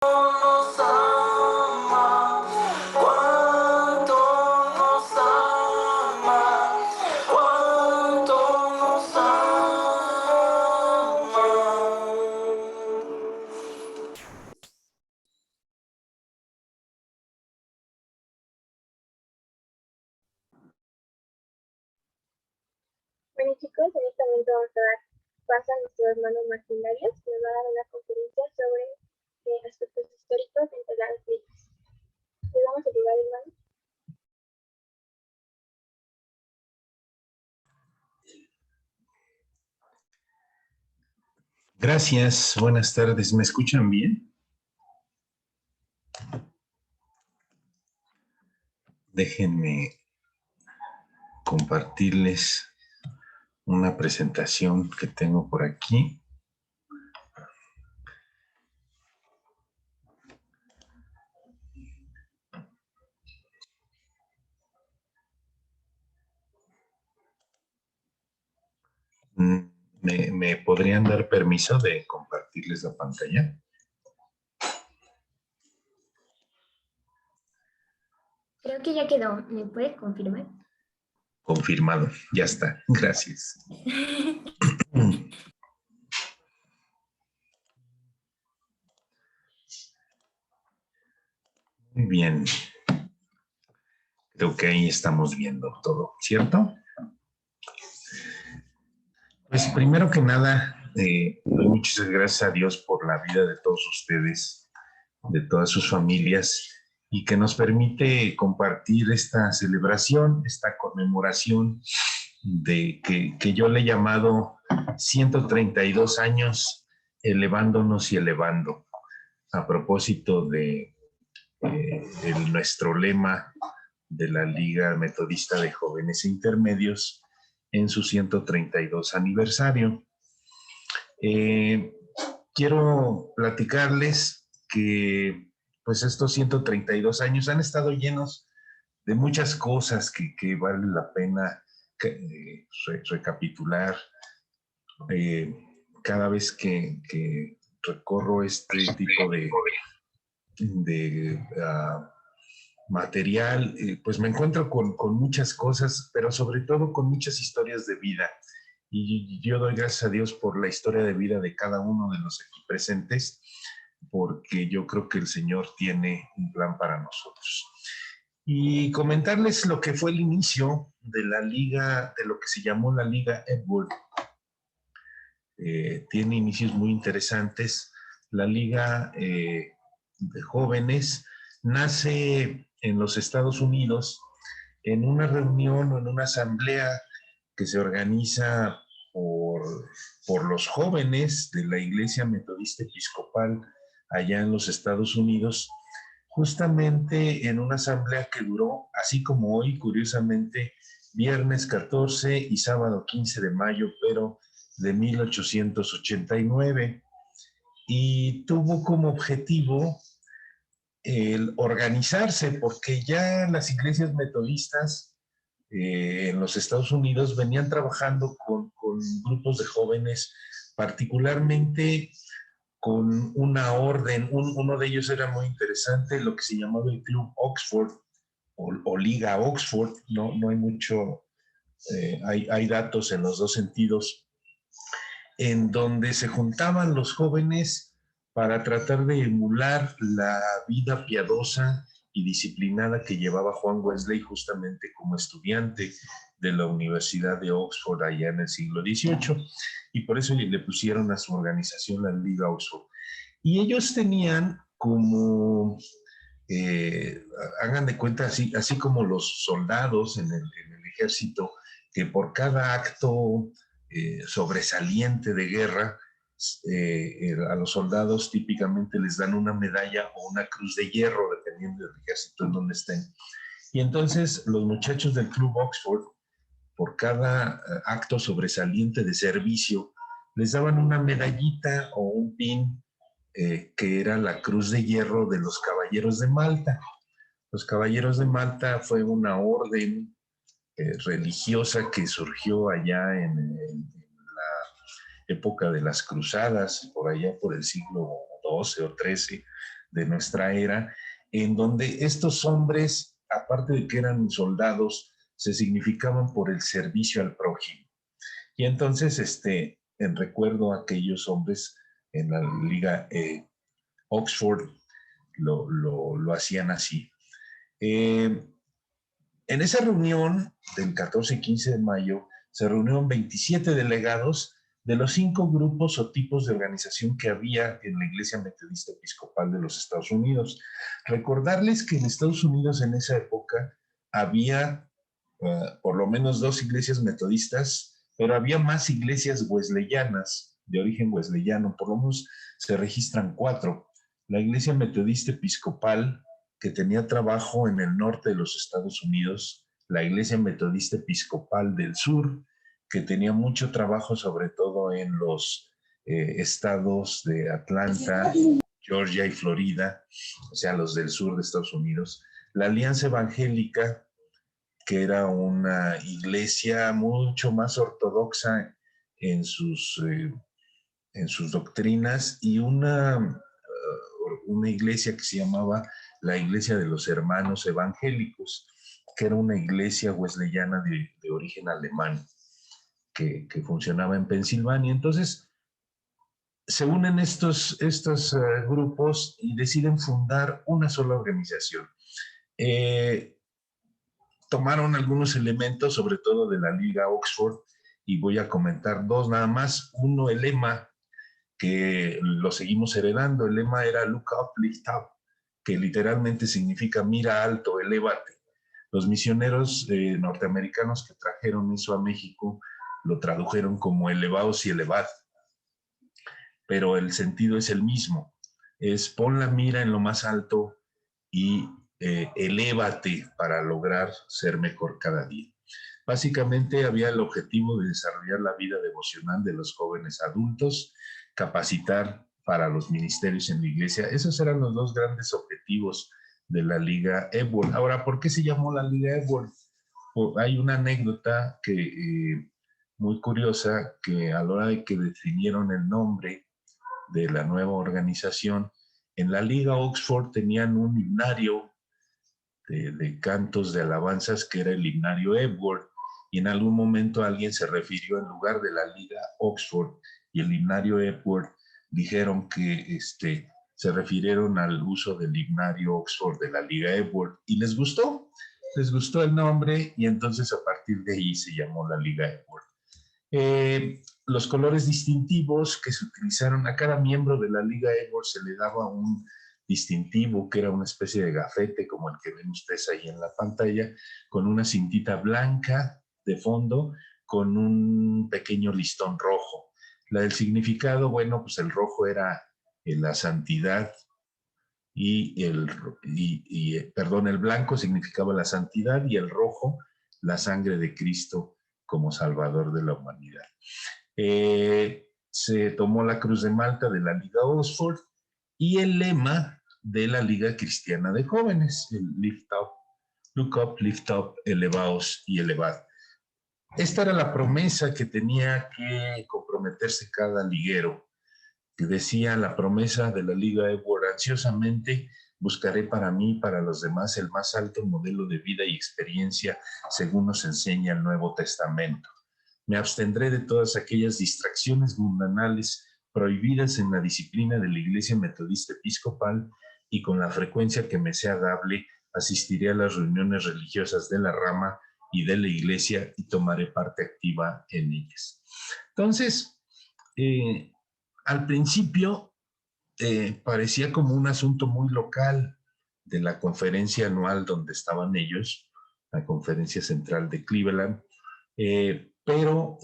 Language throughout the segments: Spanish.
Nos ama, cuánto nos ama, cuánto nos ama. Bueno chicos, en este momento vamos a dar paso a nuestro hermano Martín Larios, que nos va a dar una conferencia sobre aspectos históricos entre las ligas. ¿Le vamos a ayudar, hermano? Gracias, buenas tardes. ¿Me escuchan bien? Déjenme compartirles una presentación que tengo por aquí. ¿Me podrían dar permiso de compartirles la pantalla? Creo que ya quedó. ¿Me puede confirmar? Confirmado, ya está. Gracias. Muy bien. Creo que ahí estamos viendo todo, ¿cierto? Pues primero que nada, doy muchas gracias a Dios por la vida de todos ustedes, de todas sus familias, y que nos permite compartir esta celebración, esta conmemoración de que yo le he llamado 132 años elevándonos y elevando, a propósito de nuestro lema de la Liga Metodista de Jóvenes e Intermedios en su 132 aniversario. Quiero platicarles que pues estos 132 años han estado llenos de muchas cosas que vale la pena recapitular. Cada vez que recorro este tipo de material, pues me encuentro con muchas cosas, pero sobre todo con muchas historias de vida. Y yo doy gracias a Dios por la historia de vida de cada uno de los aquí presentes, porque yo creo que el Señor tiene un plan para nosotros. Y comentarles lo que fue el inicio de la liga, de lo que se llamó la Liga Edward. Tiene inicios muy interesantes. La Liga de Jóvenes nace en los Estados Unidos en una reunión o en una asamblea que se organiza por los jóvenes de la Iglesia Metodista Episcopal allá en los Estados Unidos, justamente en una asamblea que duró, así como hoy, curiosamente, viernes 14 y sábado 15 de mayo, pero de 1889, y tuvo como objetivo el organizarse, porque ya las iglesias metodistas en los Estados Unidos venían trabajando con grupos de jóvenes, particularmente con una orden. Uno de ellos era muy interesante, lo que se llamaba el Club Oxford o Liga Oxford. No hay mucho, hay datos en los dos sentidos, en donde se juntaban los jóvenes para tratar de emular la vida piadosa y disciplinada que llevaba Juan Wesley justamente como estudiante de la Universidad de Oxford allá en el siglo XVIII, y por eso le pusieron a su organización la Liga Oxford. Y ellos tenían como, eh, hagan de cuenta, así como los soldados en el ejército, que por cada acto sobresaliente de guerra, a los soldados típicamente les dan una medalla o una cruz de hierro, dependiendo del ejército en donde estén. Y entonces los muchachos del Club Oxford, por cada acto sobresaliente de servicio, les daban una medallita o un pin que era la cruz de hierro de los Caballeros de Malta. Los Caballeros de Malta fue una orden religiosa que surgió allá en la época de las cruzadas, por allá por el siglo XII o XIII, de nuestra era, en donde estos hombres, aparte de que eran soldados, se significaban por el servicio al prójimo. Y entonces, en recuerdo a aquellos hombres en la Liga Oxford, lo hacían así. En esa reunión del 14 y 15 de mayo se reunieron 27 delegados de los 5 grupos o tipos de organización que había en la Iglesia Metodista Episcopal de los Estados Unidos. Recordarles que en Estados Unidos en esa época había por lo menos 2 iglesias metodistas, pero había más iglesias wesleyanas, de origen wesleyano, por lo menos se registran 4. La Iglesia Metodista Episcopal, que tenía trabajo en el norte de los Estados Unidos, la Iglesia Metodista Episcopal del sur, que tenía mucho trabajo sobre todo en los estados de Atlanta, Georgia y Florida, o sea, los del sur de Estados Unidos. La Alianza Evangélica, que era una iglesia mucho más ortodoxa en sus doctrinas, y una iglesia que se llamaba la Iglesia de los Hermanos Evangélicos, que era una iglesia wesleyana de origen alemán que funcionaba en Pensilvania. Entonces, se unen estos grupos y deciden fundar una sola organización. Tomaron algunos elementos, sobre todo de la Liga Oxford, y voy a comentar 2 nada más. Uno, el lema, que lo seguimos heredando. El lema era Look Up, Lift Up, que literalmente significa mira alto, elévate. Los misioneros norteamericanos que trajeron eso a México lo tradujeron como elevaos y elevad, pero el sentido es el mismo. Es pon la mira en lo más alto y elévate para lograr ser mejor cada día. Básicamente había el objetivo de desarrollar la vida devocional de los jóvenes adultos, capacitar para los ministerios en la iglesia. Esos eran los 2 grandes objetivos de la Liga Edward. Ahora, ¿por qué se llamó la Liga Edward? Hay una anécdota que muy curiosa, que a la hora de que definieron el nombre de la nueva organización, en la Liga Oxford tenían un himnario de cantos de alabanzas que era el himnario Edward, y en algún momento alguien se refirió, en lugar de la Liga Oxford y el himnario Edward, dijeron que se refirieron al uso del himnario Oxford de la Liga Edward, y les gustó el nombre, y entonces a partir de ahí se llamó la Liga Edward. Los colores distintivos que se utilizaron, a cada miembro de la Liga Edward se le daba un distintivo, que era una especie de gafete como el que ven ustedes ahí en la pantalla, con una cintita blanca de fondo, con un pequeño listón rojo. La del significado, bueno, pues el rojo era la santidad, el blanco significaba la santidad, y el rojo la sangre de Cristo como Salvador de la humanidad. Se tomó la cruz de Malta de la Liga Oxford y el lema de la Liga Cristiana de Jóvenes, el Lift Up, Look Up, Lift Up, elevaos y elevad. Esta era la promesa que tenía que comprometerse cada liguero, que decía la promesa de la Liga Edward: ansiosamente buscaré para mí y para los demás el más alto modelo de vida y experiencia según nos enseña el Nuevo Testamento. Me abstendré de todas aquellas distracciones mundanales prohibidas en la disciplina de la Iglesia Metodista Episcopal, y con la frecuencia que me sea dable asistiré a las reuniones religiosas de la rama y de la Iglesia y tomaré parte activa en ellas. Entonces, al principio parecía como un asunto muy local de la conferencia anual donde estaban ellos, la conferencia central de Cleveland, pero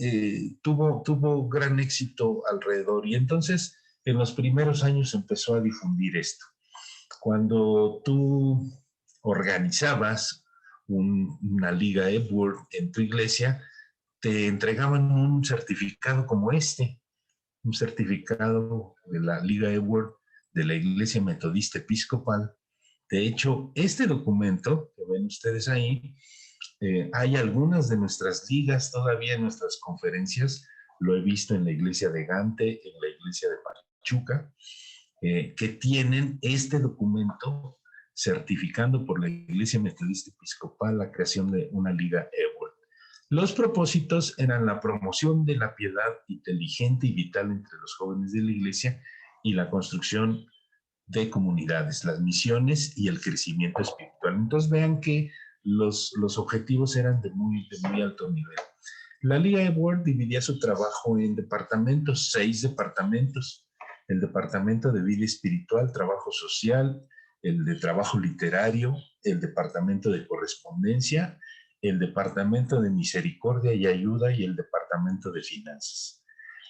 tuvo gran éxito alrededor, y entonces en los primeros años empezó a difundir esto. Cuando tú organizabas una Liga Edward en tu iglesia, te entregaban un certificado como un certificado de la Liga Edward de la Iglesia Metodista Episcopal. De hecho, este documento que ven ustedes ahí, hay algunas de nuestras ligas todavía en nuestras conferencias. Lo he visto en la iglesia de Gante, en la iglesia de Pachuca. que tienen este documento certificando por la Iglesia Metodista Episcopal la creación de una Liga Edward. Los propósitos eran la promoción de la piedad inteligente y vital entre los jóvenes de la Iglesia y la construcción de comunidades, las misiones y el crecimiento espiritual. Entonces vean que los objetivos eran de muy alto nivel. La Liga Edward dividía su trabajo en departamentos, 6 departamentos: el departamento de vida espiritual, trabajo social, el de trabajo literario, el departamento de correspondencia, el departamento de misericordia y ayuda y el departamento de finanzas.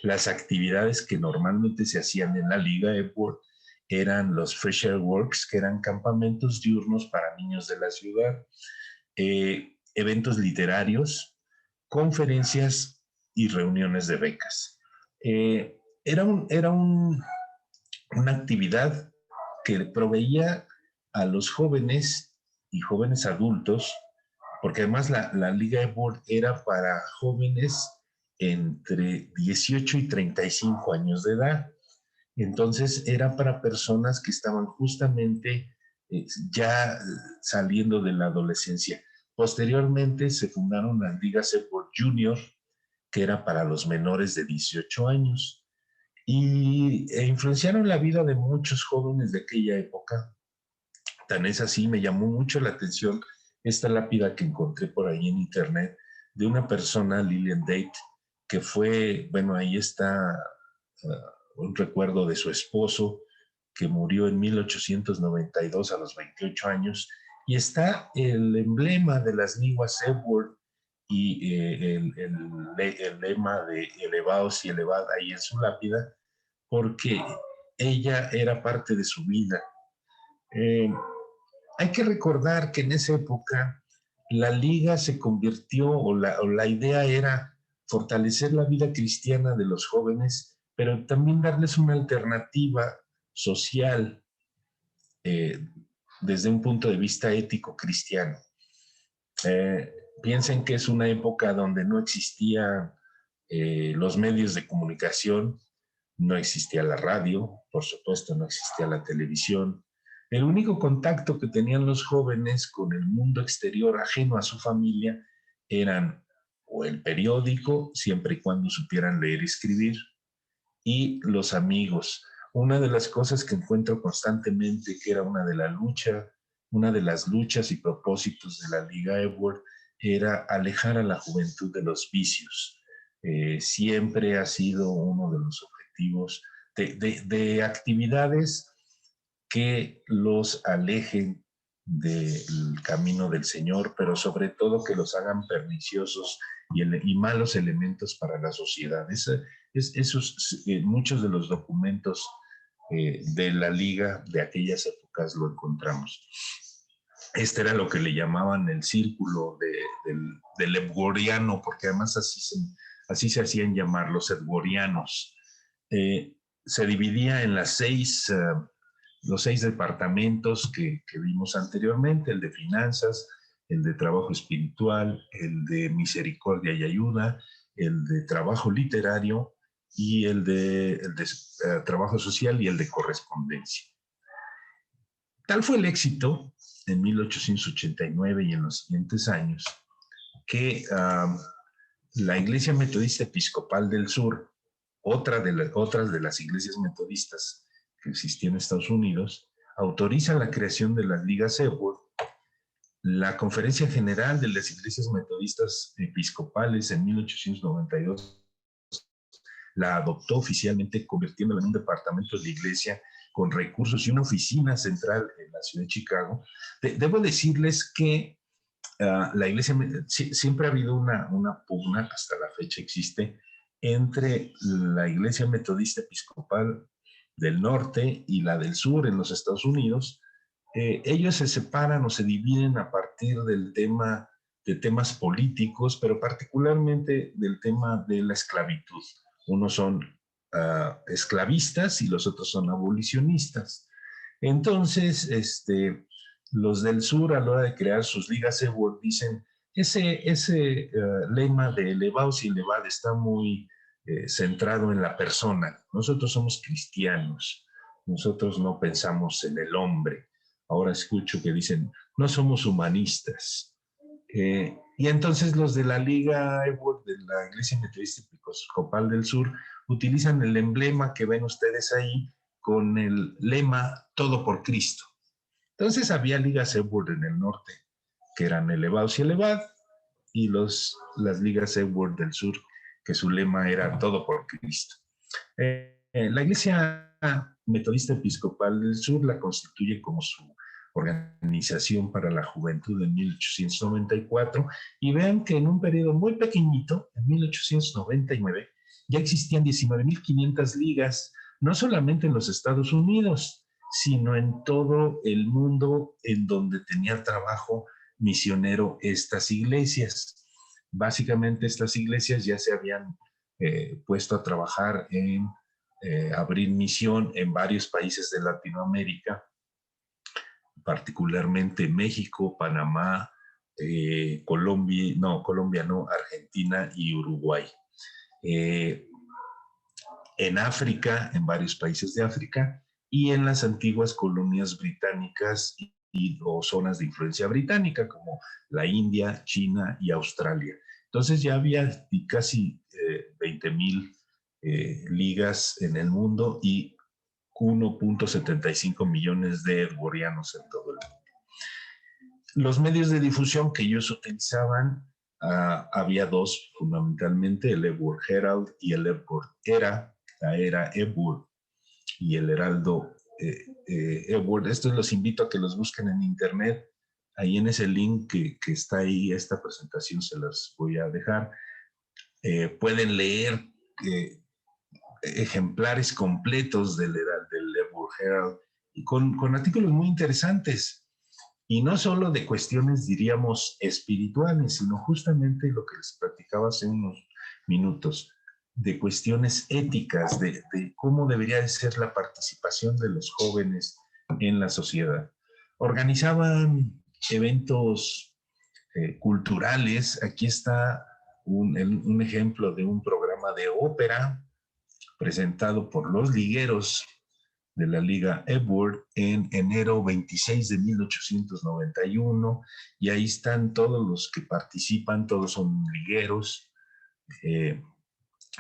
Las actividades que normalmente se hacían en la Liga Edward eran los Fresh Air Works, que eran campamentos diurnos para niños de la ciudad, eventos literarios, conferencias y reuniones de becas. Era una actividad que proveía a los jóvenes y jóvenes adultos, porque además la Liga Edward era para jóvenes entre 18 y 35 años de edad. Entonces era para personas que estaban justamente ya saliendo de la adolescencia. Posteriormente se fundaron las Ligas Edward Junior, que era para los menores de 18 años, y influenciaron la vida de muchos jóvenes de aquella época. Tan es así, me llamó mucho la atención esta lápida que encontré por ahí en internet de una persona, Lillian Date, que fue, bueno, ahí está un recuerdo de su esposo, que murió en 1892 a los 28 años, y está el emblema de las Ligas Edward y el lema de elevaos y elevad ahí en su lápida, porque ella era parte de su vida. Hay que recordar que en esa época la liga se convirtió, o la idea era fortalecer la vida cristiana de los jóvenes, pero también darles una alternativa social desde un punto de vista ético cristiano. Piensen que es una época donde no existían los medios de comunicación, no existía la radio, por supuesto, no existía la televisión. El único contacto que tenían los jóvenes con el mundo exterior ajeno a su familia eran o el periódico, siempre y cuando supieran leer y escribir, y los amigos. Una de las cosas que encuentro constantemente, que era una de las luchas y propósitos de la Liga Edward, era alejar a la juventud de los vicios. Siempre ha sido uno de los objetivos de actividades que los alejen del camino del Señor, pero sobre todo que los hagan perniciosos y malos elementos para la sociedad. Muchos de los documentos de la Liga de aquellas épocas lo encontramos. Este era lo que le llamaban el círculo del edwardiano, porque además así se hacían llamar los edwardianos. Se dividía en los 6 departamentos que vimos anteriormente: el de finanzas, el de trabajo espiritual, el de misericordia y ayuda, el de trabajo literario y el de trabajo social y el de correspondencia. Tal fue el éxito en 1889 y en los siguientes años que la Iglesia Metodista Episcopal del Sur, otras de las iglesias metodistas que existían en Estados Unidos, autoriza la creación de las Ligas Edward. La Conferencia General de las Iglesias Metodistas Episcopales en 1892 la adoptó oficialmente, convirtiéndola en un departamento de la iglesia con recursos y una oficina central en la ciudad de Chicago. Debo decirles que la iglesia, siempre ha habido una pugna, hasta la fecha existe, entre la Iglesia Metodista Episcopal del norte y la del sur en los Estados Unidos. Ellos se separan o se dividen a partir de temas políticos, pero particularmente del tema de la esclavitud. Unos son esclavistas y los otros son abolicionistas. Entonces, los del sur, a la hora de crear sus ligas Edward, dicen, ese lema de elevaos y elevad está muy centrado en la persona. Nosotros somos cristianos, nosotros no pensamos en el hombre. Ahora escucho que dicen, no somos humanistas. Y entonces los de la Liga Eword, de la Iglesia Metodista Episcopal del Sur, utilizan el emblema que ven ustedes ahí con el lema Todo por Cristo. Entonces había ligas Eword en el norte que eran elevados y elevados, y las ligas Eword del sur que su lema era Todo por Cristo. La Iglesia Metodista Episcopal del Sur la constituye como su Organización para la Juventud en 1894, y vean que en un periodo muy pequeñito, en 1899, ya existían 19.500 ligas, no solamente en los Estados Unidos, sino en todo el mundo en donde tenía trabajo misionero estas iglesias. Básicamente estas iglesias ya se habían puesto a trabajar en abrir misión en varios países de Latinoamérica, particularmente México, Panamá, Colombia no, Argentina y Uruguay. En África, en varios países de África, y en las antiguas colonias británicas o zonas de influencia británica, como la India, China y Australia. Entonces ya había casi 20,000 ligas en el mundo y 1.75 millones de edwardianos en todo el mundo. Los medios de difusión que ellos utilizaban, había dos fundamentalmente, el Eword Herald y el Eword Era, la Era Eword y el Heraldo Eword. Estos los invito a que los busquen en internet. Ahí en ese link que está ahí, esta presentación se las voy a dejar. Pueden leer ejemplares completos del Eword Herald y con artículos muy interesantes. Y no solo de cuestiones, diríamos, espirituales, sino justamente lo que les platicaba hace unos minutos, de cuestiones éticas, de cómo debería de ser la participación de los jóvenes en la sociedad. Organizaban eventos culturales. Aquí está un ejemplo de un programa de ópera presentado por los ligueros de la Liga Eword en enero 26 de 1891, y ahí están todos los que participan, todos son ligueros,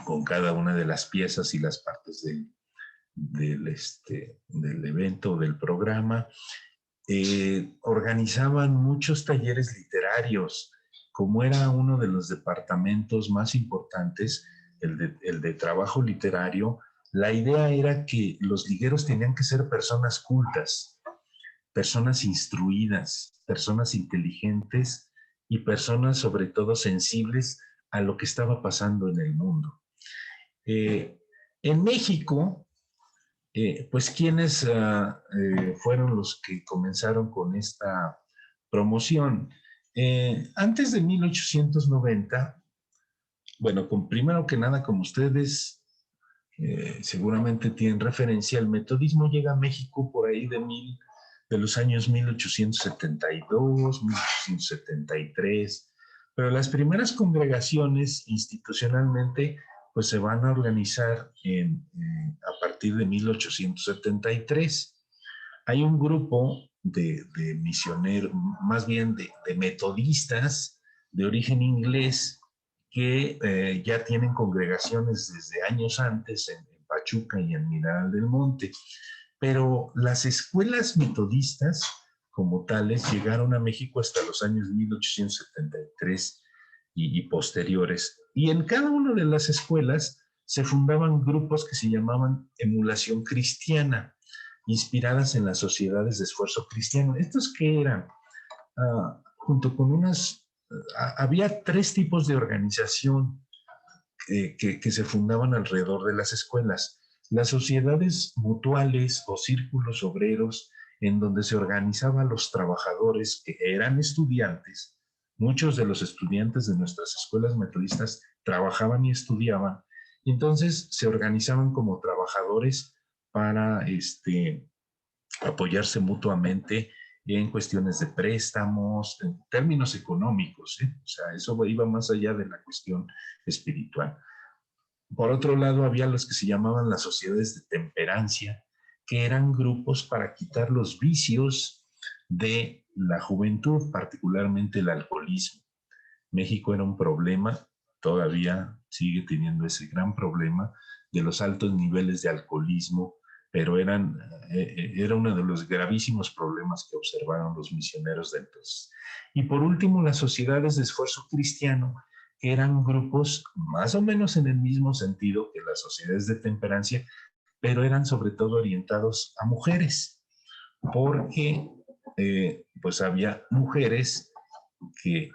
con cada una de las piezas y las partes del evento, del programa. Organizaban muchos talleres literarios, como era uno de los departamentos más importantes, el de trabajo literario. La idea era que los ligueros tenían que ser personas cultas, personas instruidas, personas inteligentes y personas sobre todo sensibles a lo que estaba pasando en el mundo. En México, pues quienes fueron los que comenzaron con esta promoción. Antes de 1890, bueno, primero que nada, como ustedes seguramente tienen referencia, el metodismo llega a México por ahí de los años 1872, 1873, pero las primeras congregaciones institucionalmente pues se van a organizar a partir de 1873. Hay un grupo de misioneros, más bien de metodistas de origen inglés, que ya tienen congregaciones desde años antes en Pachuca y en Mineral del Monte. Pero las escuelas metodistas como tales llegaron a México hasta los años 1873 y posteriores. Y en cada una de las escuelas se fundaban grupos que se llamaban Emulación Cristiana, inspiradas en las sociedades de esfuerzo cristiano. ¿Estos qué eran? Junto con había tres tipos de organización que se fundaban alrededor de las escuelas. Las sociedades mutuales o círculos obreros, en donde se organizaban los trabajadores que eran estudiantes. Muchos de los estudiantes de nuestras escuelas metodistas trabajaban y estudiaban, y entonces se organizaban como trabajadores para apoyarse mutuamente en cuestiones de préstamos, en términos económicos, ¿eh? O sea, eso iba más allá de la cuestión espiritual. Por otro lado, había los que se llamaban las sociedades de temperancia, que eran grupos para quitar los vicios de la juventud, particularmente el alcoholismo. México era un problema, todavía sigue teniendo ese gran problema de los altos niveles de alcoholismo, pero era uno de los gravísimos problemas que observaron los misioneros de entonces. Y por último, las sociedades de esfuerzo cristiano, que eran grupos más o menos en el mismo sentido que las sociedades de temperancia, pero eran sobre todo orientados a mujeres, porque pues había mujeres que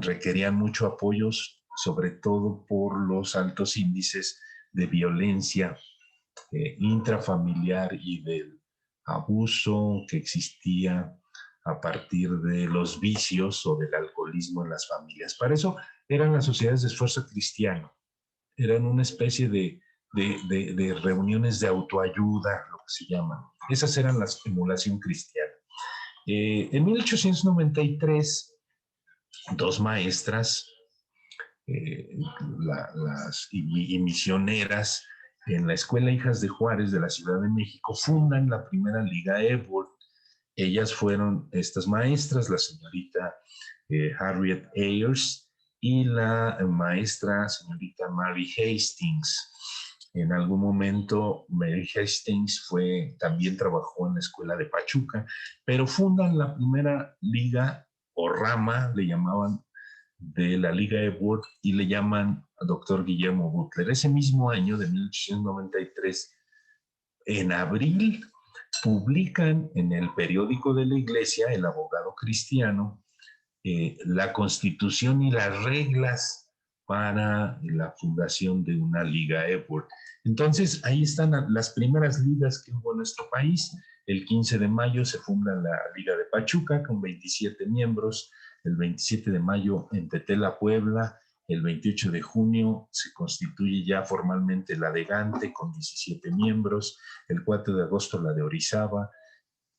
requerían mucho apoyo, sobre todo por los altos índices de violencia intrafamiliar y del abuso que existía a partir de los vicios o del alcoholismo en las familias. Para eso eran las sociedades de esfuerzo cristiano, eran una especie de reuniones de autoayuda, lo que se llama. Esas eran las emulación cristiana. En 1893, dos maestras y misioneras en la Escuela Hijas de Juárez de la Ciudad de México fundan la primera Liga Ewald. Ellas fueron estas maestras, la señorita Harriet Ayers y la maestra señorita Mary Hastings. En algún momento Mary Hastings también trabajó en la escuela de Pachuca, pero fundan la primera liga o rama, le llamaban, de la Liga Ewald, y le llaman al doctor Guillermo Butler. Ese mismo año de 1893, en abril, publican en el periódico de la iglesia, El Abogado Cristiano, la constitución y las reglas para la fundación de una Liga Ewald. Entonces, ahí están las primeras ligas que hubo en nuestro país. El 15 de mayo se funda la Liga de Pachuca con 27 miembros. El 27 de mayo en Tetela, Puebla. El 28 de junio se constituye ya formalmente la de Gante con 17 miembros. El 4 de agosto la de Orizaba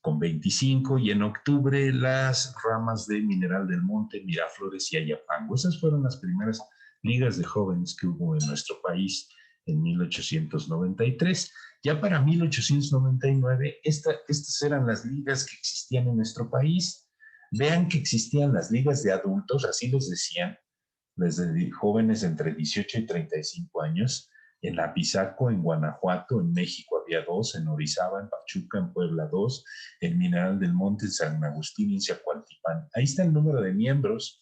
con 25, y en octubre las ramas de Mineral del Monte, Miraflores y Ayapango. Esas fueron las primeras ligas de jóvenes que hubo en nuestro país en 1893. Ya para 1899, estas eran las ligas que existían en nuestro país. Vean que existían las ligas de adultos, así les decían, desde jóvenes entre 18 y 35 años. En Apizaco, en Guanajuato, en México había 2, en Orizaba, en Pachuca, en Puebla 2, en Mineral del Monte, en San Agustín y en Zacualtipán. Ahí está el número de miembros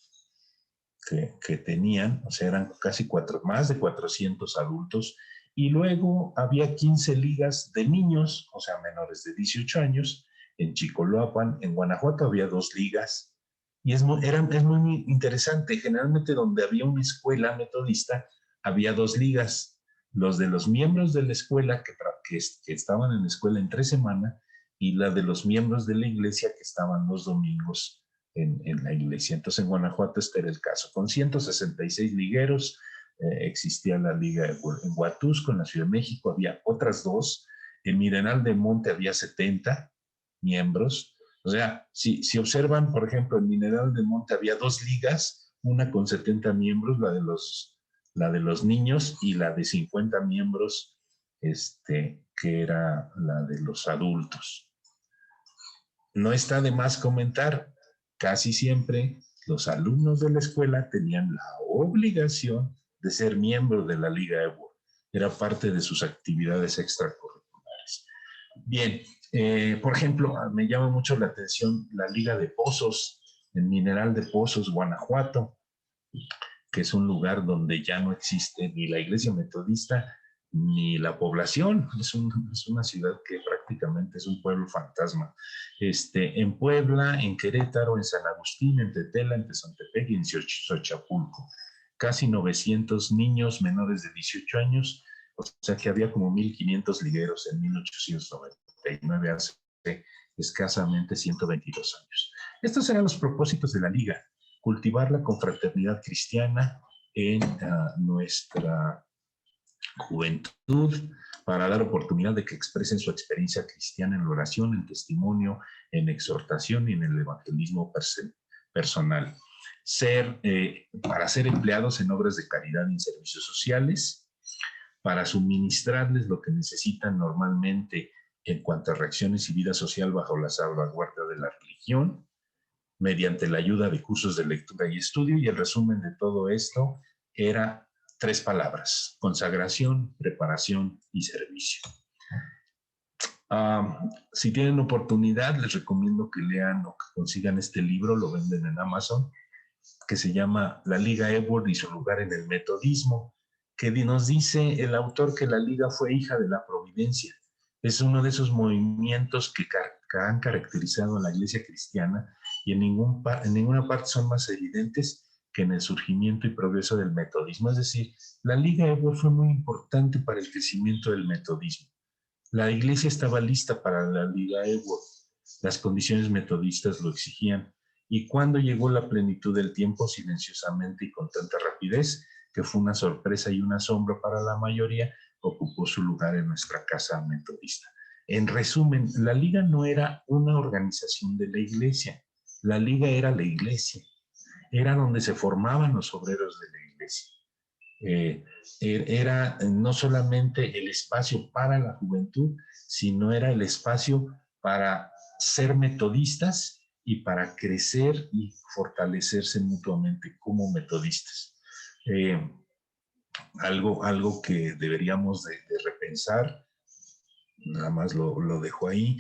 que tenían, o sea, eran casi más de 400 adultos. Y luego había 15 ligas de niños, o sea, menores de 18 años. En Chicoloapan, en Guanajuato había 2 ligas. Y es muy interesante. Generalmente donde había una escuela metodista, había 2 ligas. Los de los miembros de la escuela que estaban en la escuela entre semana, y la de los miembros de la iglesia que estaban los domingos en la iglesia. Entonces en Guanajuato este era el caso. Con 166 ligueros existía la liga en Huatusco, en la Ciudad de México había otras 2. En Mineral del Monte había 70 miembros. O sea, si observan, por ejemplo, en Mineral del Monte había 2 ligas, una con 70 miembros, la de los niños, y la de 50 miembros, que era la de los adultos. No está de más comentar, casi siempre los alumnos de la escuela tenían la obligación de ser miembros de la Liga Ewald. Era parte de sus actividades extracurriculares. Bien, por ejemplo, me llama mucho la atención la Liga de Pozos, en Mineral de Pozos, Guanajuato, que es un lugar donde ya no existe ni la iglesia metodista ni la población. Es una ciudad que prácticamente es un pueblo fantasma. En Puebla, en Querétaro, en San Agustín, en Tetela, en Tezontepec y en Xochapulco. Casi 900 niños menores de 18 años, o sea que había como 1,500 ligueros en 1899, hace escasamente 122 años. Estos eran los propósitos de la Liga: cultivar la confraternidad cristiana en nuestra juventud, para dar oportunidad de que expresen su experiencia cristiana en la oración, en testimonio, en exhortación y en el evangelismo personal. Para ser empleados en obras de caridad y en servicios sociales, para suministrarles lo que necesitan normalmente en cuanto a reacciones y vida social bajo la salvaguardia de la religión, mediante la ayuda de cursos de lectura y estudio, y el resumen de todo esto era 3 palabras: consagración, preparación y servicio. Si tienen oportunidad, les recomiendo que lean o que consigan este libro, lo venden en Amazon, que se llama La Liga Eword y su lugar en el metodismo, que nos dice el autor que la Liga fue hija de la providencia. Es uno de esos movimientos que han caracterizado a la Iglesia cristiana y en ninguna parte son más evidentes que en el surgimiento y progreso del metodismo. Es decir, la Liga Eword fue muy importante para el crecimiento del metodismo. La Iglesia estaba lista para la Liga Eword. Las condiciones metodistas lo exigían. Y cuando llegó la plenitud del tiempo, silenciosamente y con tanta rapidez, que fue una sorpresa y un asombro para la mayoría, ocupó su lugar en nuestra casa metodista. En resumen, la Liga no era una organización de la Iglesia. La Liga era la Iglesia. Era donde se formaban los obreros de la Iglesia. Era no solamente el espacio para la juventud, sino era el espacio para ser metodistas y para crecer y fortalecerse mutuamente como metodistas. Algo que deberíamos de repensar, nada más lo dejo ahí,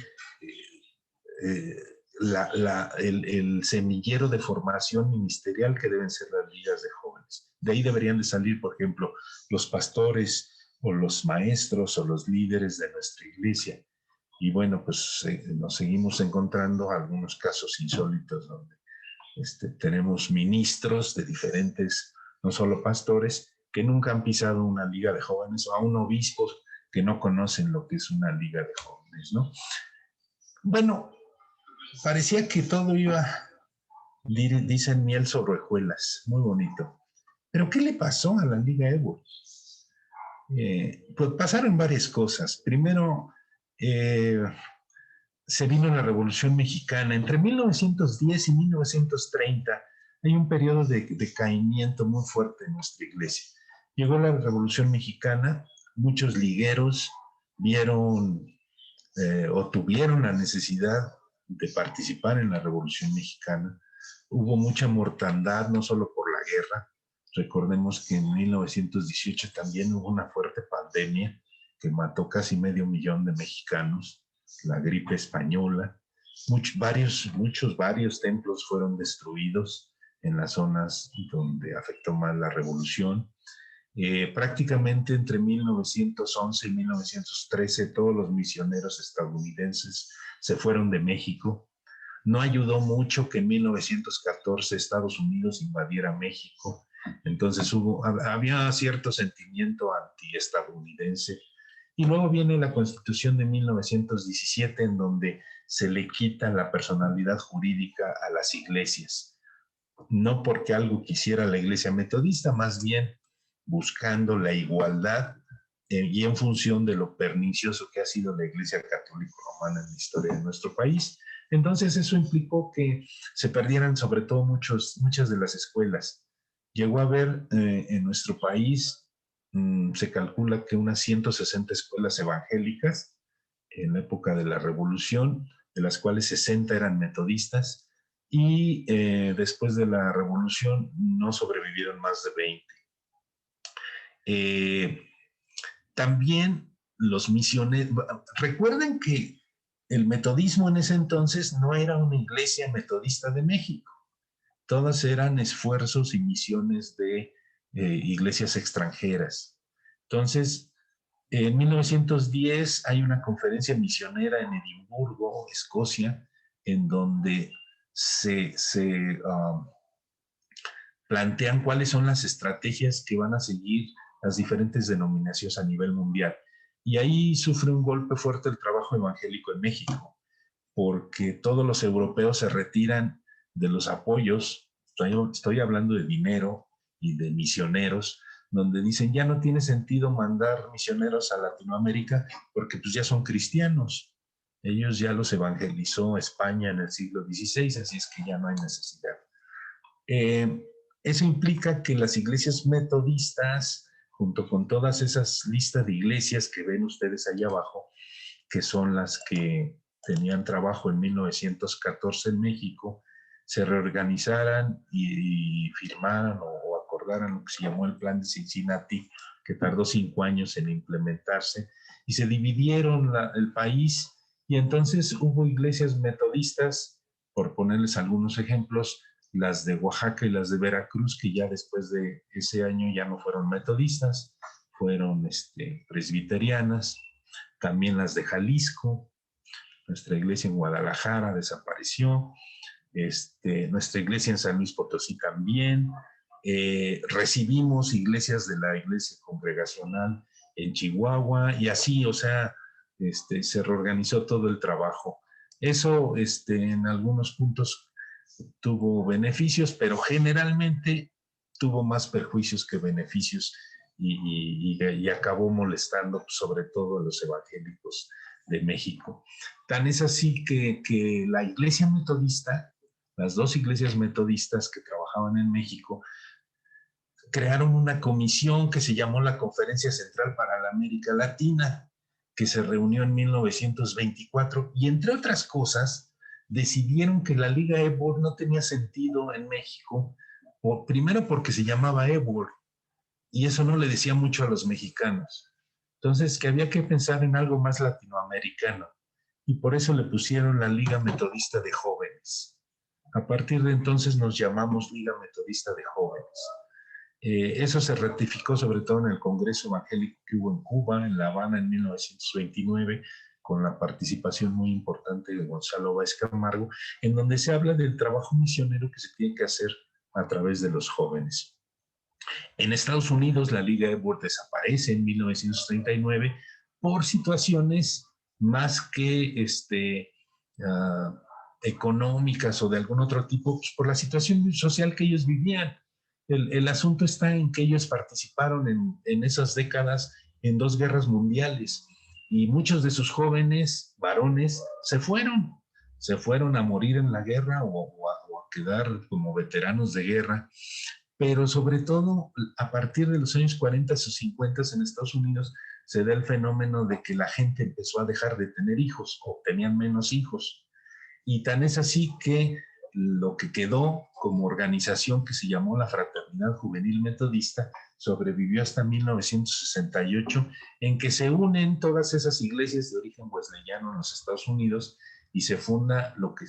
el semillero de formación ministerial que deben ser las ligas de jóvenes. De ahí deberían de salir, por ejemplo, los pastores o los maestros o los líderes de nuestra iglesia. Y bueno, pues nos seguimos encontrando algunos casos insólitos donde tenemos ministros de diferentes, no solo pastores, que nunca han pisado una liga de jóvenes, o aún obispos que no conocen lo que es una liga de jóvenes, ¿no? Bueno, parecía que todo iba, dicen, miel sobre hojuelas, muy bonito. Pero ¿qué le pasó a la Liga Eword? Pues pasaron varias cosas. Primero, se vino la Revolución Mexicana. Entre 1910 y 1930 hay un periodo de decaimiento muy fuerte en nuestra iglesia. Llegó la Revolución Mexicana, muchos ligueros vieron o tuvieron la necesidad de participar en la Revolución Mexicana. Hubo mucha mortandad, no solo por la guerra. Recordemos que en 1918 también hubo una fuerte pandemia que mató casi 500,000 de mexicanos, la gripe española. Varios templos fueron destruidos en las zonas donde afectó más la revolución. Prácticamente entre 1911 y 1913 todos los misioneros estadounidenses se fueron de México. No ayudó mucho que en 1914 Estados Unidos invadiera México. Entonces había cierto sentimiento antiestadounidense. Y luego viene la Constitución de 1917, en donde se le quita la personalidad jurídica a las iglesias. No porque algo quisiera la iglesia metodista, más bien buscando la igualdad y en función de lo pernicioso que ha sido la Iglesia Católica Romana en la historia de nuestro país. Entonces eso implicó que se perdieran sobre todo muchas de las escuelas. Llegó a haber en nuestro país, se calcula que unas 160 escuelas evangélicas en la época de la Revolución, de las cuales 60 eran metodistas, y después de la Revolución no sobrevivieron más de 20. También los misioneros, recuerden que el metodismo en ese entonces no era una iglesia metodista de México, todas eran esfuerzos y misiones de iglesias extranjeras. Entonces, en 1910 hay una conferencia misionera en Edimburgo, Escocia, en donde se plantean cuáles son las estrategias que van a seguir las diferentes denominaciones a nivel mundial. Y ahí sufre un golpe fuerte el trabajo evangélico en México, porque todos los europeos se retiran de los apoyos. Estoy hablando de dinero y de misioneros, donde dicen ya no tiene sentido mandar misioneros a Latinoamérica porque pues ya son cristianos. Ellos ya los evangelizó España en el siglo XVI, así es que ya no hay necesidad. Eso implica que las iglesias metodistas junto con todas esas listas de iglesias que ven ustedes ahí abajo, que son las que tenían trabajo en 1914 en México, se reorganizaran y firmaran o acordaran lo que se llamó el Plan de Cincinnati, que tardó 5 años en implementarse, y se dividieron el país, y entonces hubo iglesias metodistas, por ponerles algunos ejemplos, las de Oaxaca y las de Veracruz, que ya después de ese año ya no fueron metodistas, fueron presbiterianas, también las de Jalisco, nuestra iglesia en Guadalajara desapareció, nuestra iglesia en San Luis Potosí también, recibimos iglesias de la iglesia congregacional en Chihuahua y así, o sea, se reorganizó todo el trabajo. Eso en algunos puntos tuvo beneficios, pero generalmente tuvo más perjuicios que beneficios y acabó molestando sobre todo a los evangélicos de México. Tan es así que la iglesia metodista, las dos iglesias metodistas que trabajaban en México, crearon una comisión que se llamó la Conferencia Central para la América Latina, que se reunió en 1924 y entre otras cosas decidieron que la Liga EBUR no tenía sentido en México, primero porque se llamaba EBUR y eso no le decía mucho a los mexicanos. Entonces que había que pensar en algo más latinoamericano y por eso le pusieron la Liga Metodista de Jóvenes. A partir de entonces nos llamamos Liga Metodista de Jóvenes. Eso se ratificó sobre todo en el Congreso Evangélico que hubo en Cuba, en La Habana, en 1929, con la participación muy importante de Gonzalo Báez Camargo, en donde se habla del trabajo misionero que se tiene que hacer a través de los jóvenes. En Estados Unidos, la Liga EBUR desaparece en 1939 por situaciones más que económicas o de algún otro tipo, pues por la situación social que ellos vivían. El asunto está en que ellos participaron en esas décadas en 2 guerras mundiales y muchos de sus jóvenes varones se fueron a morir en la guerra o a quedar como veteranos de guerra, pero sobre todo a partir de los años 40 o 50 en Estados Unidos se da el fenómeno de que la gente empezó a dejar de tener hijos o tenían menos hijos. Y tan es así que lo que quedó como organización que se llamó la Fraternidad Juvenil Metodista sobrevivió hasta 1968, en que se unen todas esas iglesias de origen wesleyano en los Estados Unidos y se funda lo que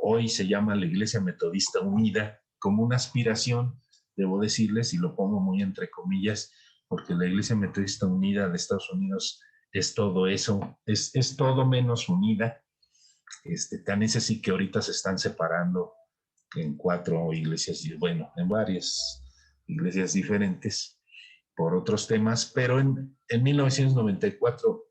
hoy se llama la Iglesia Metodista Unida, como una aspiración, debo decirles, y lo pongo muy entre comillas, porque la Iglesia Metodista Unida de Estados Unidos es todo eso, es todo menos unida. Tan es así que ahorita se están separando en 4 iglesias, bueno, en varias iglesias diferentes por otros temas, pero en 1994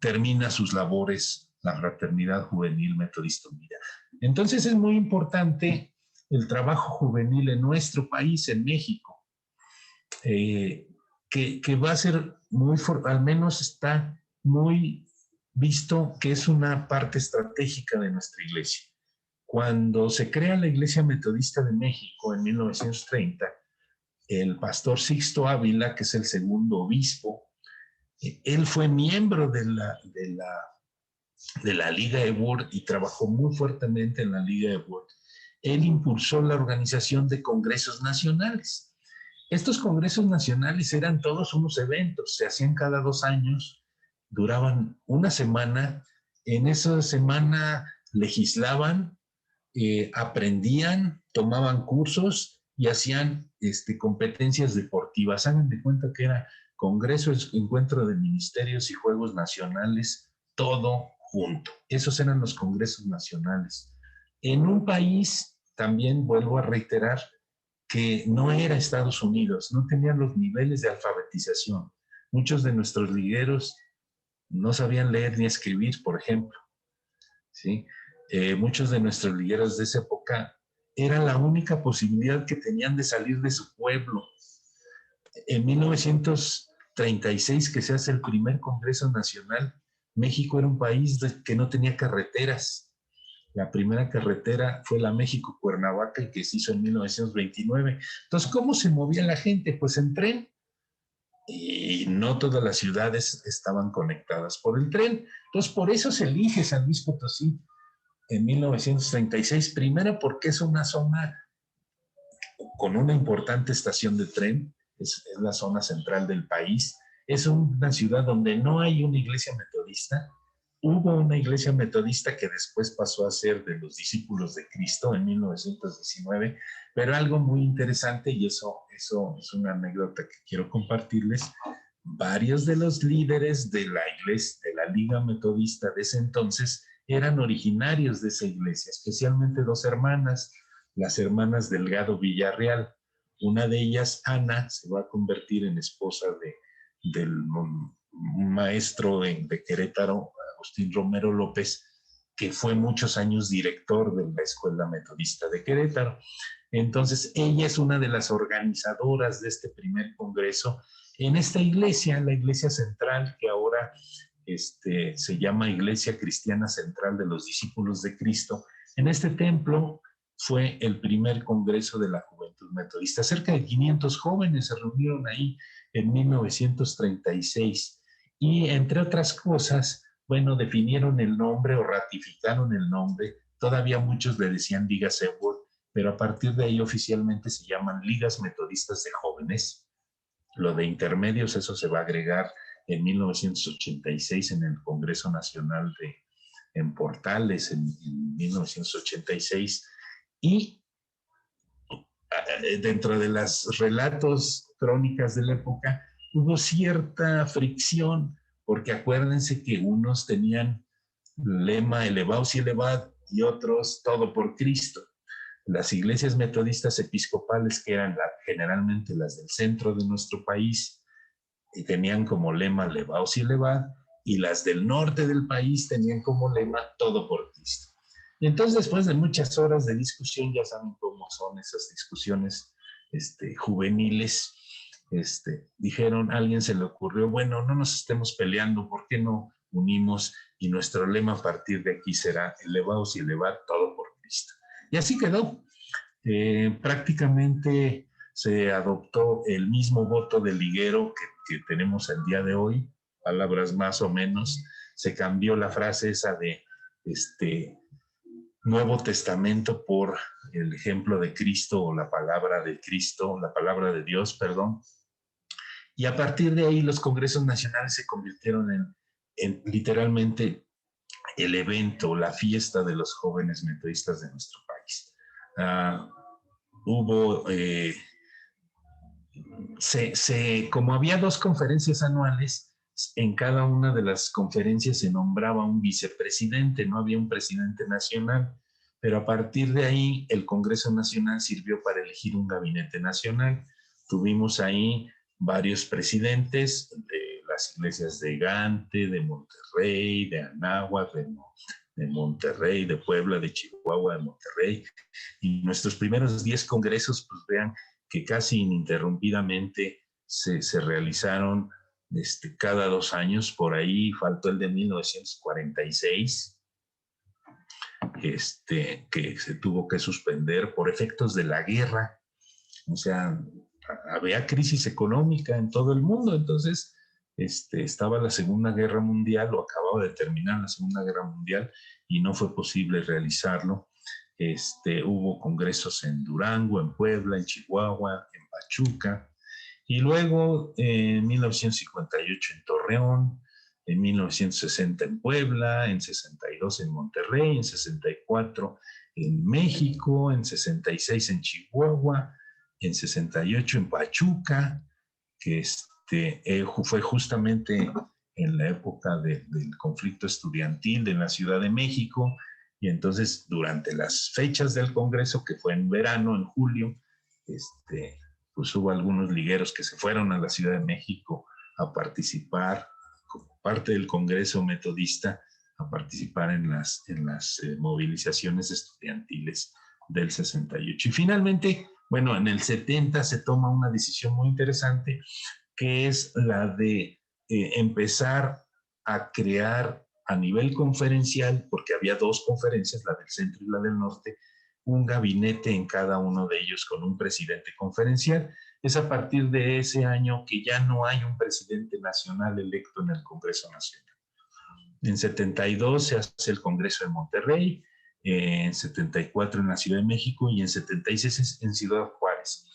termina sus labores la Fraternidad Juvenil Metodista Unida. Entonces es muy importante el trabajo juvenil en nuestro país, en México, que va a ser muy, al menos está muy visto que es una parte estratégica de nuestra iglesia. Cuando se crea la Iglesia Metodista de México en 1930, el pastor Sixto Ávila, que es el segundo obispo, él fue miembro de la Liga EBUR y trabajó muy fuertemente en la Liga EBUR. Él impulsó la organización de congresos nacionales. Estos congresos nacionales eran todos unos eventos, se hacían cada 2 años, duraban una semana. En esa semana legislaban, aprendían, tomaban cursos y hacían competencias deportivas. Hagan de cuenta que era congreso, encuentro de ministerios y juegos nacionales, todo junto. Esos eran los congresos nacionales. En un país, también vuelvo a reiterar, que no era Estados Unidos, no tenían los niveles de alfabetización. Muchos de nuestros ligueros no sabían leer ni escribir, por ejemplo, ¿sí? Muchos de nuestros ligueros de esa época era la única posibilidad que tenían de salir de su pueblo. En 1936, que se hace el primer Congreso Nacional, México era un país que no tenía carreteras. La primera carretera fue la México-Cuernavaca, que se hizo en 1929. Entonces, ¿cómo se movía la gente? Pues en tren. y no todas las ciudades estaban conectadas por el tren. Entonces, por eso se elige San Luis Potosí en 1936, primero porque es una zona con una importante estación de tren, es la zona central del país, es una ciudad donde no hay una iglesia metodista. Hubo una iglesia metodista que después pasó a ser de los discípulos de Cristo en 1919, pero algo muy interesante, y eso es una anécdota que quiero compartirles. Varios de los líderes de la iglesia, de la Liga Metodista de ese entonces, eran originarios de esa iglesia, especialmente dos hermanas, las hermanas Delgado Villarreal. Una de ellas, Ana, se va a convertir en esposa del maestro de Querétaro, Agustín Romero López, que fue muchos años director de la Escuela Metodista de Querétaro. Entonces, ella es una de las organizadoras de este primer congreso en esta iglesia, la iglesia central, que ahora se llama Iglesia Cristiana Central de los Discípulos de Cristo. En este templo fue el primer congreso de la Juventud Metodista. Cerca de 500 jóvenes se reunieron ahí en 1936 y, entre otras cosas, bueno, definieron el nombre o ratificaron el nombre. Todavía muchos le decían Ligas Eword, pero a partir de ahí oficialmente se llaman Ligas Metodistas de Jóvenes. Lo de intermedios, eso se va a agregar en 1986 en el Congreso Nacional en Portales, en 1986. Y dentro de los relatos, crónicas de la época, hubo cierta fricción, porque acuérdense que unos tenían lema elevaos y elevad y otros todo por Cristo. Las iglesias metodistas episcopales, que eran generalmente las del centro de nuestro país, y tenían como lema elevaos y elevad, y las del norte del país tenían como lema todo por Cristo. Y entonces, después de muchas horas de discusión, ya saben cómo son esas discusiones juveniles, dijeron, a alguien se le ocurrió, bueno, no nos estemos peleando, ¿por qué no unimos? Y nuestro lema a partir de aquí será elevaos y elevad todo por Cristo. Y así quedó. Prácticamente se adoptó el mismo voto de liguero que tenemos el día de hoy, palabras más o menos. Se cambió la frase esa de Nuevo Testamento por el ejemplo de Cristo, o la palabra de Cristo, la palabra de Dios, perdón. Y a partir de ahí los congresos nacionales se convirtieron en literalmente el evento, la fiesta de los jóvenes metodistas de nuestro país. Hubo, como había dos conferencias anuales, en cada una de las conferencias se nombraba un vicepresidente, no había un presidente nacional, pero a partir de ahí el Congreso Nacional sirvió para elegir un gabinete nacional. Tuvimos ahí varios presidentes de las iglesias de Gante, de Monterrey, de Anáhuac, de Monterrey, de Puebla, de Chihuahua, de Monterrey. Y nuestros primeros 10 congresos, pues vean que casi ininterrumpidamente se realizaron cada 2 años. Por ahí faltó el de 1946, que se tuvo que suspender por efectos de la guerra. O sea, había crisis económica en todo el mundo, entonces estaba la Segunda Guerra Mundial, o acababa de terminar la Segunda Guerra Mundial, y no fue posible realizarlo. Hubo congresos en Durango, en Puebla, en Chihuahua, en Pachuca, y luego en 1958 en Torreón, en 1960 en Puebla, en 62 en Monterrey, en 64 en México, en 66 en Chihuahua, en 68 en Pachuca, que fue justamente en la época del conflicto estudiantil de la Ciudad de México. Y entonces, durante las fechas del Congreso, que fue en verano, en julio, pues hubo algunos ligueros que se fueron a la Ciudad de México a participar como parte del Congreso Metodista, a participar en las movilizaciones estudiantiles del 68. Y finalmente, bueno, en el 70 se toma una decisión muy interesante, que es la de empezar a crear a nivel conferencial, porque había 2 conferencias, la del centro y la del norte, un gabinete en cada uno de ellos con un presidente conferencial. Es a partir de ese año que ya no hay un presidente nacional electo en el Congreso Nacional. En 72 se hace el Congreso en Monterrey, en 74 en la Ciudad de México y en 76 en Ciudad Juárez.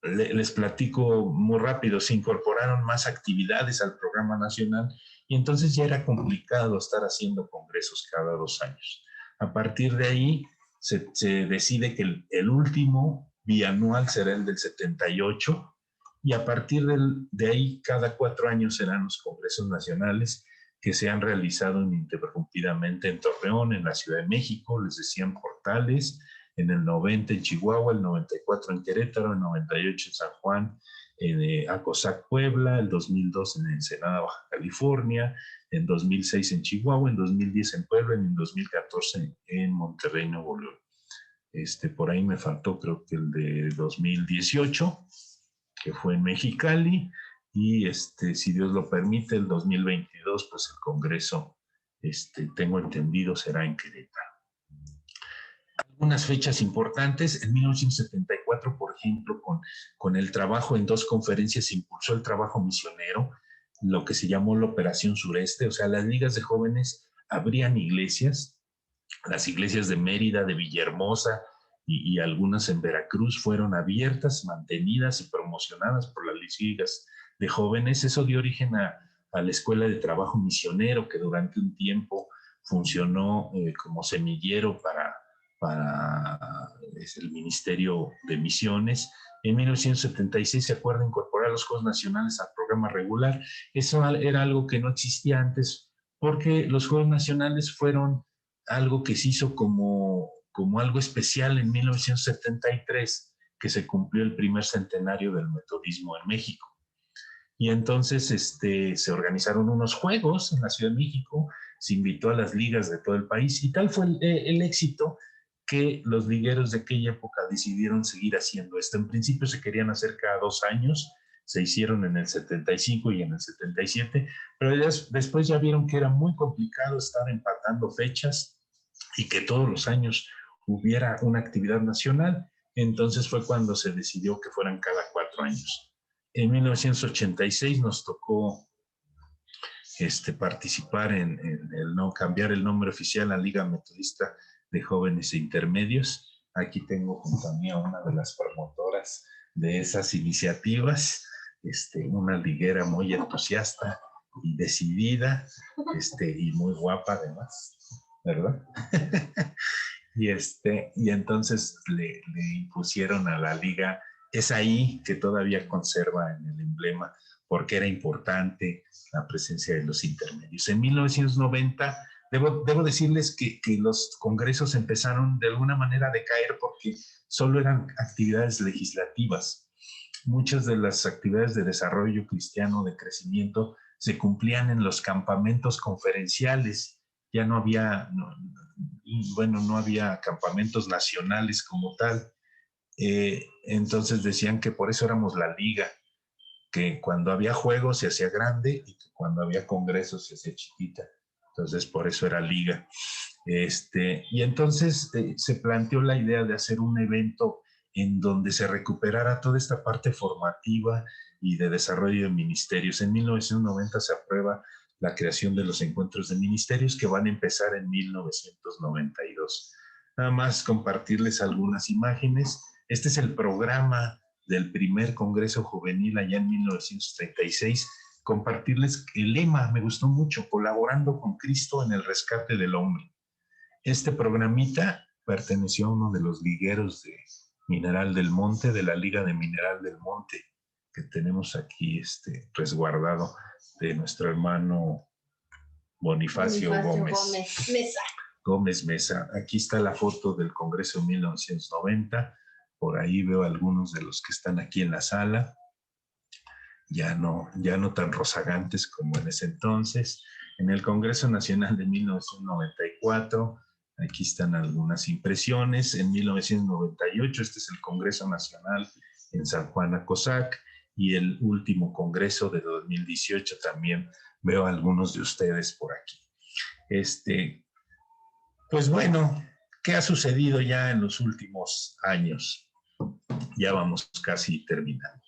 Les platico muy rápido, se incorporaron más actividades al programa nacional y entonces ya era complicado estar haciendo congresos cada 2 años. A partir de ahí se decide que el último bianual será el del 78 y a partir de ahí cada 4 años serán los congresos nacionales que se han realizado ininterrumpidamente en Torreón, en la Ciudad de México, les decía en Portales, en el 90 en Chihuahua, el 94 en Querétaro, el 98 en San Juan, en Acosac, Puebla, el 2002 en Ensenada, Baja California, en 2006 en Chihuahua, en 2010 en Puebla, en 2014 en Monterrey, Nuevo León. Por ahí me faltó creo que el de 2018, que fue en Mexicali, y si Dios lo permite, el 2022, pues el Congreso, tengo entendido, será en Querétaro. Algunas fechas importantes, en 1974, por ejemplo, con el trabajo en 2 conferencias se impulsó el trabajo misionero, lo que se llamó la Operación Sureste, o sea, las ligas de jóvenes abrían iglesias, las iglesias de Mérida, de Villahermosa y algunas en Veracruz fueron abiertas, mantenidas y promocionadas por las ligas de jóvenes. Eso dio origen a la Escuela de Trabajo Misionero, que durante un tiempo funcionó como semillero para el Ministerio de Misiones. En 1976 se acuerda incorporar los Juegos Nacionales al programa regular. Eso era algo que no existía antes, porque los Juegos Nacionales fueron algo que se hizo como algo especial en 1973, que se cumplió el primer centenario del metodismo en México. Y entonces se organizaron unos juegos en la Ciudad de México, se invitó a las ligas de todo el país y tal fue el éxito que los ligueros de aquella época decidieron seguir haciendo esto. En principio se querían hacer cada 2 años, se hicieron en el 75 y en el 77, pero después ya vieron que era muy complicado estar empatando fechas y que todos los años hubiera una actividad nacional. Entonces fue cuando se decidió que fueran cada 4 años. En 1986 nos tocó participar en cambiar el nombre oficial a Liga Metodista de Jóvenes e Intermedios. Aquí tengo junto a mí a una de las promotoras de esas iniciativas, una liguera muy entusiasta y decidida, y muy guapa además, ¿verdad? y entonces le impusieron a la liga, es ahí que todavía conserva en el emblema, porque era importante la presencia de los intermedios. En 1990, debo decirles que los congresos empezaron de alguna manera a decaer porque solo eran actividades legislativas. Muchas de las actividades de desarrollo cristiano, de crecimiento, se cumplían en los campamentos conferenciales. Ya no había, no había campamentos nacionales como tal. Entonces decían que por eso éramos la liga, que cuando había juegos se hacía grande y que cuando había congresos se hacía chiquita. Entonces por eso era liga. Y entonces se planteó la idea de hacer un evento en donde se recuperara toda esta parte formativa y de desarrollo de ministerios. En 1990 se aprueba la creación de los encuentros de ministerios que van a empezar en 1992. Nada más compartirles algunas imágenes. Este es el programa del primer Congreso Juvenil allá en 1936. Compartirles el lema, me gustó mucho, colaborando con Cristo en el rescate del hombre. Este programita perteneció a uno de los ligueros de Mineral del Monte, de la Liga de Mineral del Monte, que tenemos aquí resguardado, de nuestro hermano Bonifacio Gómez Mesa. Aquí está la foto del Congreso de 1990. Por ahí veo algunos de los que están aquí en la sala. Ya no tan rozagantes como en ese entonces. En el Congreso Nacional de 1994, aquí están algunas impresiones. En 1998, este es el Congreso Nacional en San Juan Acosac, y el último Congreso de 2018 también veo a algunos de ustedes por aquí. Pues bueno, ¿Qué ha sucedido ya en los últimos años? Ya vamos casi terminando.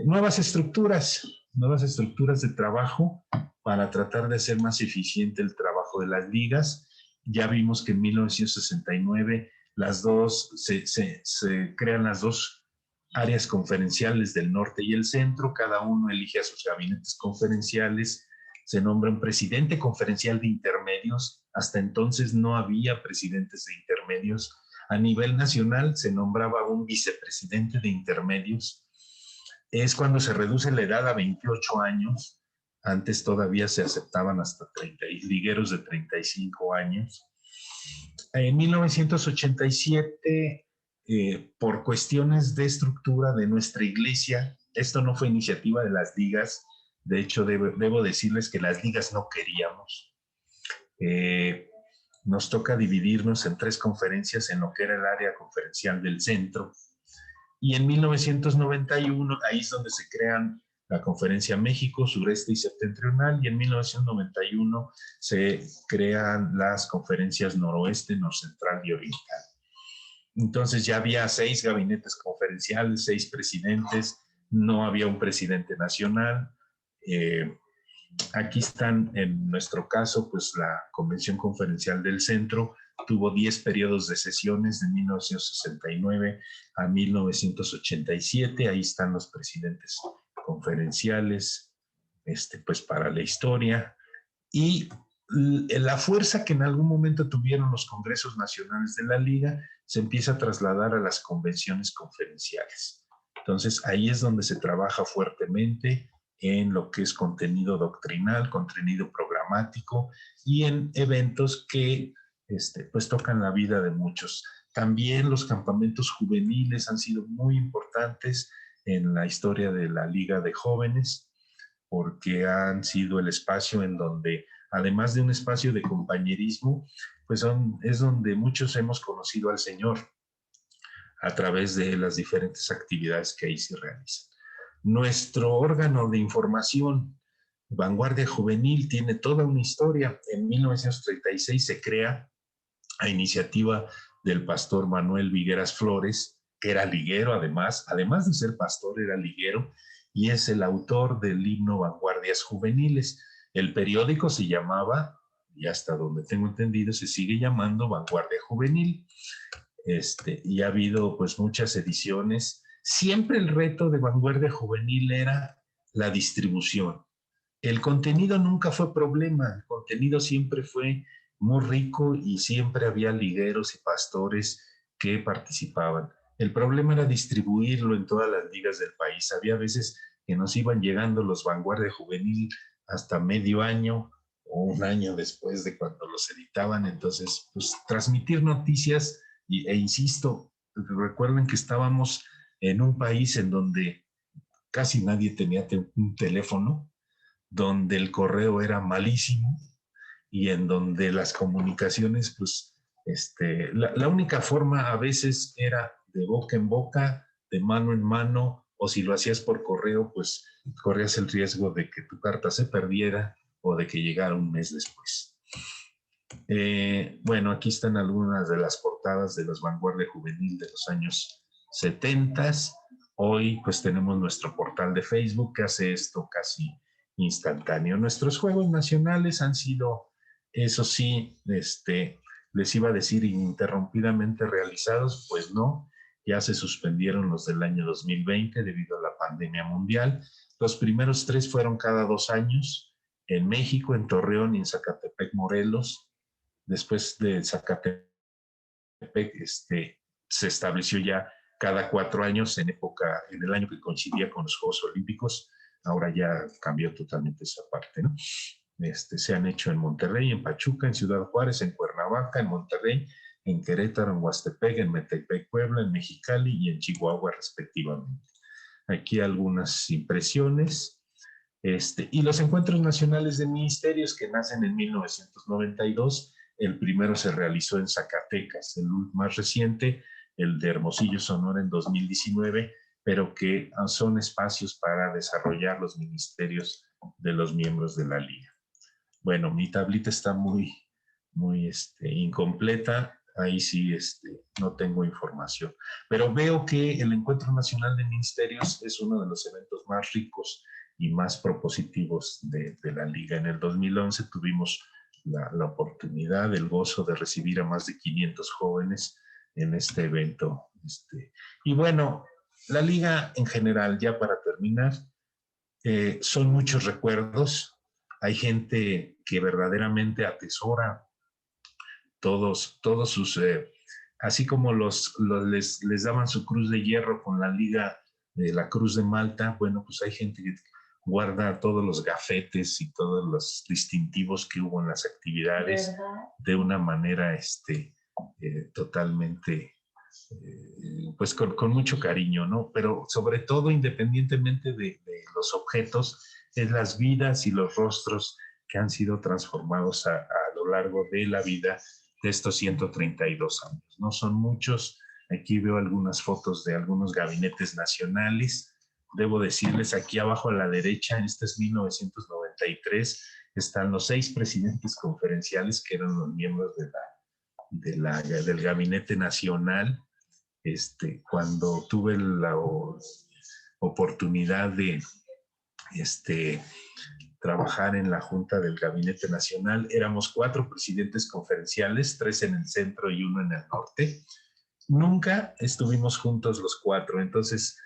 Nuevas estructuras de trabajo para tratar de hacer más eficiente el trabajo de las ligas. Ya vimos que en 1969 se crean las dos áreas conferenciales del norte y el centro, cada uno elige a sus gabinetes conferenciales, se nombra un presidente conferencial de intermedios, hasta entonces no había presidentes de intermedios. A nivel nacional se nombraba un vicepresidente de intermedios. Es cuando se reduce la edad a 28 años. Antes todavía se aceptaban hasta 30 ligueros de 35 años. En 1987, por cuestiones de estructura de nuestra iglesia, esto no fue iniciativa de las ligas, de hecho debo decirles que las ligas no queríamos. Nos toca dividirnos en 3 conferencias en lo que era el área conferencial del centro. Y en 1991, ahí es donde se crean la Conferencia México, Sureste y Septentrional, y en 1991 se crean las conferencias Noroeste, Norcentral y Oriental. Entonces ya había 6 gabinetes conferenciales, 6 presidentes, no había un presidente nacional. Aquí están, en nuestro caso, pues la Convención Conferencial del Centro tuvo 10 periodos de sesiones de 1969 a 1987. Ahí están los presidentes conferenciales, pues para la historia. Y la fuerza que en algún momento tuvieron los congresos nacionales de la Liga se empieza a trasladar a las convenciones conferenciales. Entonces, ahí es donde se trabaja fuertemente en lo que es contenido doctrinal, contenido programático y en eventos que pues tocan la vida de muchos. También los campamentos juveniles han sido muy importantes en la historia de la Liga de Jóvenes, porque han sido el espacio en donde, además de un espacio de compañerismo, pues es donde muchos hemos conocido al Señor a través de las diferentes actividades que ahí se realizan. Nuestro órgano de información, Vanguardia Juvenil, tiene toda una historia. En 1936 se crea a iniciativa del pastor Manuel Vigueras Flores, que era liguero además de ser pastor, era liguero, y es el autor del himno Vanguardias Juveniles. El periódico se llamaba, y hasta donde tengo entendido, se sigue llamando Vanguardia Juvenil. Y ha habido pues muchas ediciones. Siempre el reto de Vanguardia Juvenil era la distribución. El contenido nunca fue problema, el contenido siempre fue muy rico y siempre había ligueros y pastores que participaban. El problema era distribuirlo en todas las ligas del país. Había veces que nos iban llegando los Vanguardia Juvenil hasta medio año o un año después de cuando los editaban. Entonces, pues transmitir noticias e insisto, recuerden que estábamos en un país en donde casi nadie tenía un teléfono, donde el correo era malísimo y en donde las comunicaciones, pues, la única forma a veces era de boca en boca, de mano en mano, o si lo hacías por correo, pues corrías el riesgo de que tu carta se perdiera o de que llegara un mes después. Bueno, aquí están algunas de las portadas de las Vanguardia Juvenil de los años 70. Hoy pues tenemos nuestro portal de Facebook que hace esto casi instantáneo. Nuestros juegos nacionales han sido, eso sí, les iba a decir ininterrumpidamente realizados, pues no, ya se suspendieron los del año 2020 debido a la pandemia mundial. Los primeros 3 fueron cada 2 años, en México, en Torreón y en Zacatepec, Morelos. Después de Zacatepec, se estableció ya cada 4 años en el año que coincidía con los Juegos Olímpicos. Ahora ya cambió totalmente esa parte, ¿no? Se han hecho en Monterrey, en Pachuca, en Ciudad Juárez, en Cuernavaca, en Monterrey, en Querétaro, en Huastepec, en Metepec, Puebla, en Mexicali y en Chihuahua, respectivamente. Aquí algunas impresiones. Y los encuentros nacionales de ministerios que nacen en 1992. El primero se realizó en Zacatecas, el más reciente, el de Hermosillo, Sonora, en 2019, pero que son espacios para desarrollar los ministerios de los miembros de la Liga. Bueno, mi tablita está muy incompleta. Ahí sí no tengo información. Pero veo que el Encuentro Nacional de Ministerios es uno de los eventos más ricos y más propositivos de la Liga. En el 2011 tuvimos la oportunidad, el gozo de recibir a más de 500 jóvenes en este evento. Y bueno, la Liga en general, ya para terminar, son muchos recuerdos. Hay gente que verdaderamente atesora todos sus, así como les daban su cruz de hierro con la liga de la Cruz de Malta, bueno, pues hay gente que guarda todos los gafetes y todos los distintivos que hubo en las actividades, ¿verdad?, de una manera totalmente, pues con mucho cariño, ¿no? Pero sobre todo, independientemente de los objetos, es las vidas y los rostros que han sido transformados a lo largo de la vida de estos 132 años. No son muchos. Aquí veo algunas fotos de algunos gabinetes nacionales. Debo decirles, aquí abajo a la derecha, este es 1993, están los 6 presidentes conferenciales que eran los miembros del gabinete nacional. Cuando tuve la oportunidad de trabajar en la Junta del Gabinete Nacional, éramos 4 presidentes conferenciales, 3 en el centro y 1 en el norte. Nunca estuvimos juntos los 4, entonces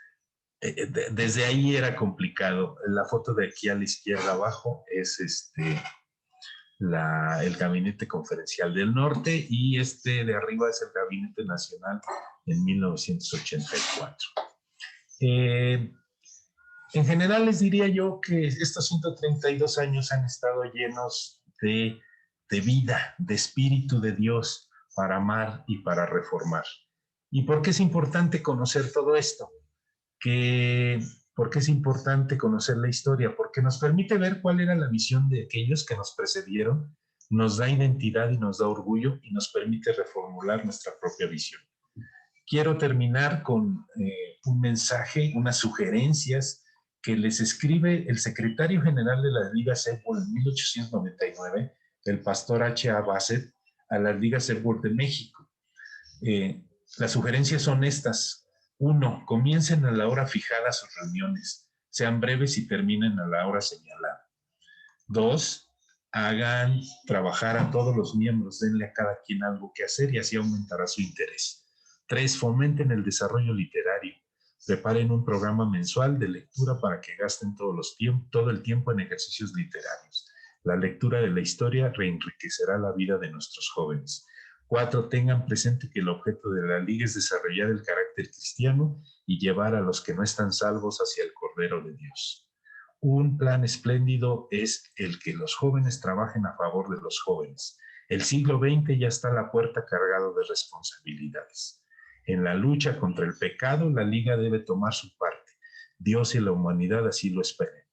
desde ahí era complicado. La foto de aquí a la izquierda abajo es el Gabinete Conferencial del Norte, y de arriba es el Gabinete Nacional en 1984. En general les diría yo que estos 132 años han estado llenos de vida, de espíritu de Dios para amar y para reformar. ¿Y por qué es importante conocer todo esto? ¿Por qué es importante conocer la historia? Porque nos permite ver cuál era la visión de aquellos que nos precedieron, nos da identidad y nos da orgullo, y nos permite reformular nuestra propia visión. Quiero terminar con un mensaje, unas sugerencias que les escribe el secretario general de las Ligas Equal en 1899, el pastor H.A. Bassett, a las Ligas Equal de México. Las sugerencias son estas. 1. Comiencen a la hora fijada sus reuniones. Sean breves y terminen a la hora señalada. 2. Hagan trabajar a todos los miembros. Denle a cada quien algo que hacer y así aumentará su interés. 3. Fomenten el desarrollo literario. Preparen un programa mensual de lectura para que gasten todo el tiempo en ejercicios literarios. La lectura de la historia reenriquecerá la vida de nuestros jóvenes. 4. Tengan presente que el objeto de la Liga es desarrollar el carácter cristiano y llevar a los que no están salvos hacia el Cordero de Dios. Un plan espléndido es el que los jóvenes trabajen a favor de los jóvenes. El siglo XX ya está a la puerta cargado de responsabilidades. En la lucha contra el pecado, la Liga debe tomar su parte. Dios y la humanidad así lo esperan.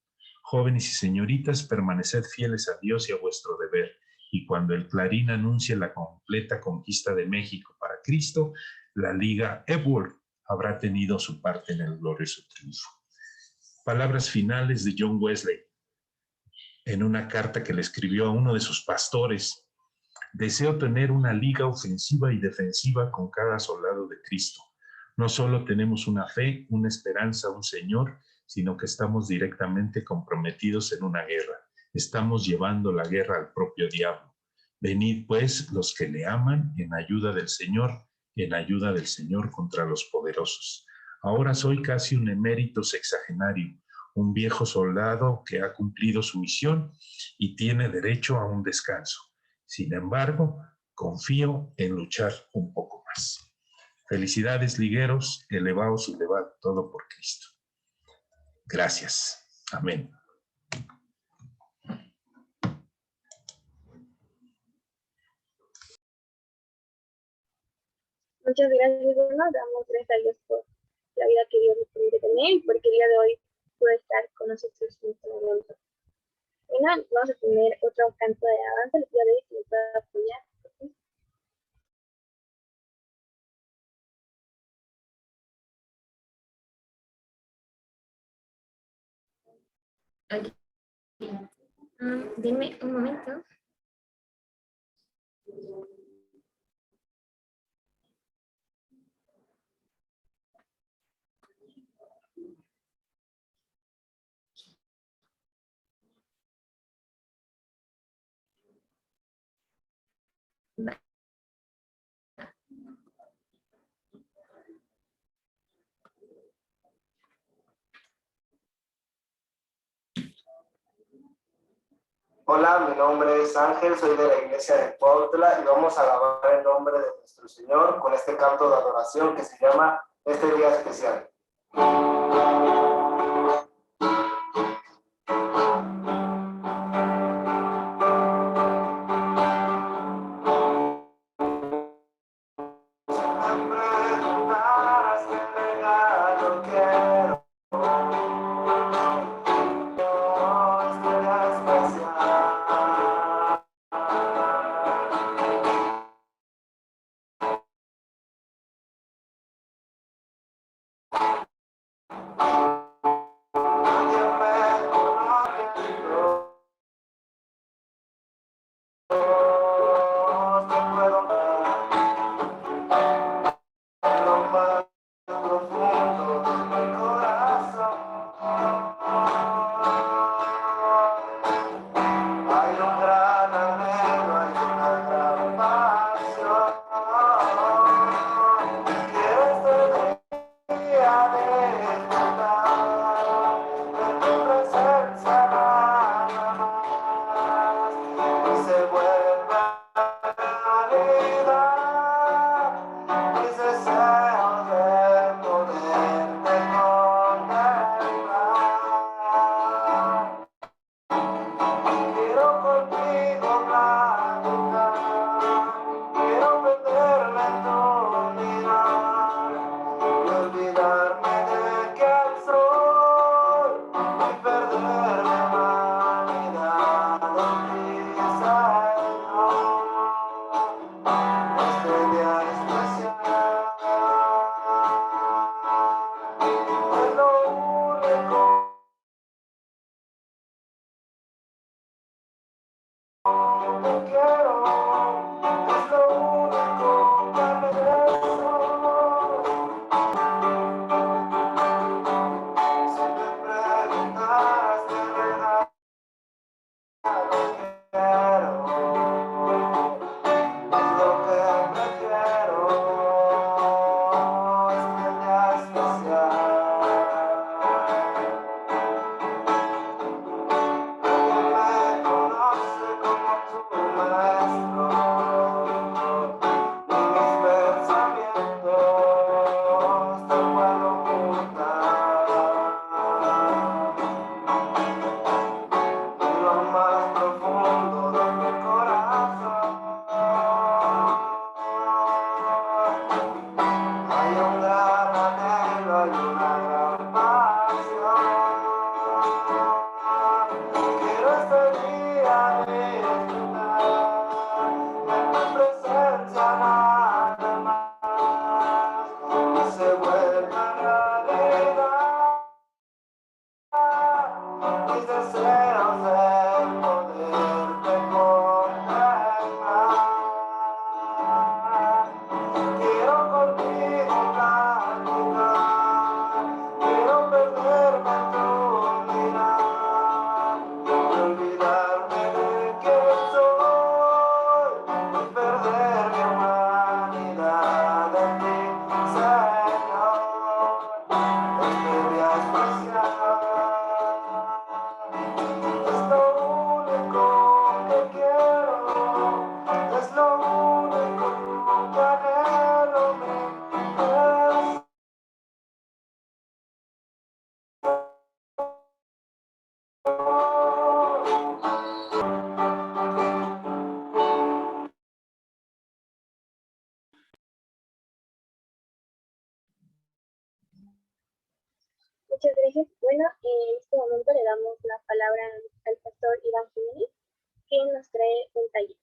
Jóvenes y señoritas, permaneced fieles a Dios y a vuestro deber. Y cuando el Clarín anuncie la completa conquista de México para Cristo, la Liga Epworth habrá tenido su parte en el glorioso triunfo. Palabras finales de John Wesley en una carta que le escribió a uno de sus pastores. Deseo tener una liga ofensiva y defensiva con cada soldado de Cristo. No solo tenemos una fe, una esperanza, un Señor, sino que estamos directamente comprometidos en una guerra. Estamos llevando la guerra al propio diablo. Venid pues los que le aman en ayuda del Señor contra los poderosos. Ahora soy casi un emérito sexagenario, un viejo soldado que ha cumplido su misión y tiene derecho a un descanso. Sin embargo, confío en luchar un poco más. Felicidades, ligueros, elevaos y elevad todo por Cristo. Gracias. Amén. Muchas gracias, Bruno. Damos gracias a Dios por la vida que Dios le permite tener y porque el día de hoy puede estar con nosotros en este momento. Bueno, vamos a tener otro canto de alabanza. Les pido a David que me pueda apoyar. Okay. Dime un momento. Hola, mi nombre es Ángel, soy de la iglesia de Cuautla y vamos a alabar el nombre de nuestro Señor con este canto de adoración que se llama Este Día Especial. Muchas gracias. Bueno, en este momento le damos la palabra al pastor Iván Jiménez, que nos trae un taller.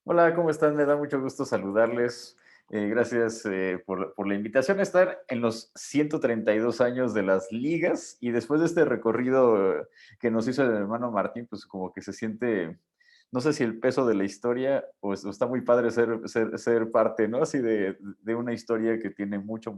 Hola, ¿cómo están? Me da mucho gusto saludarles. Gracias por la invitación a estar en los 132 años de las ligas y después de este recorrido que nos hizo el hermano Martín, pues como que se siente, no sé si el peso de la historia o está muy padre ser parte, ¿no? Así de una historia que tiene mucho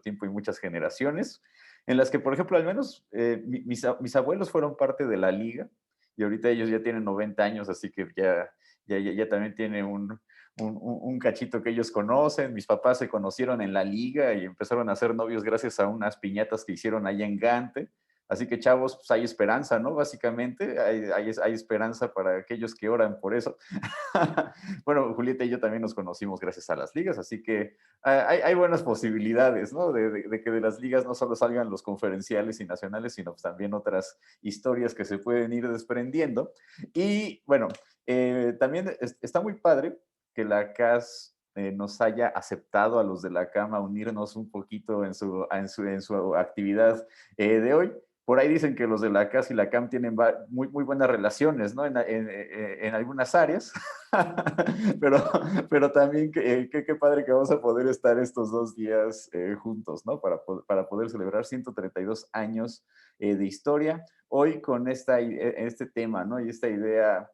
tiempo y muchas generaciones, en las que, por ejemplo, al menos mis abuelos fueron parte de la liga y ahorita ellos ya tienen 90 años, así que ya también tiene un cachito que ellos conocen. Mis papás se conocieron en la liga y empezaron a ser novios gracias a unas piñatas que hicieron allá en Gante. Así que, chavos, pues hay esperanza, ¿no? Básicamente, hay esperanza para aquellos que oran por eso. Bueno, Julieta y yo también nos conocimos gracias a las ligas, así que hay buenas posibilidades, ¿no? De que de las ligas no solo salgan los conferenciales y nacionales, sino pues también otras historias que se pueden ir desprendiendo. Y bueno, también está muy padre que la CAS nos haya aceptado a los de la CAM a unirnos un poquito en su actividad de hoy. Por ahí dicen que los de la CAS y la CAM tienen muy buenas relaciones, ¿no? En algunas áreas, pero también qué padre que vamos a poder estar estos 2 días juntos, ¿no? Para poder celebrar 132 años de historia. Hoy con este tema, ¿no? Y esta idea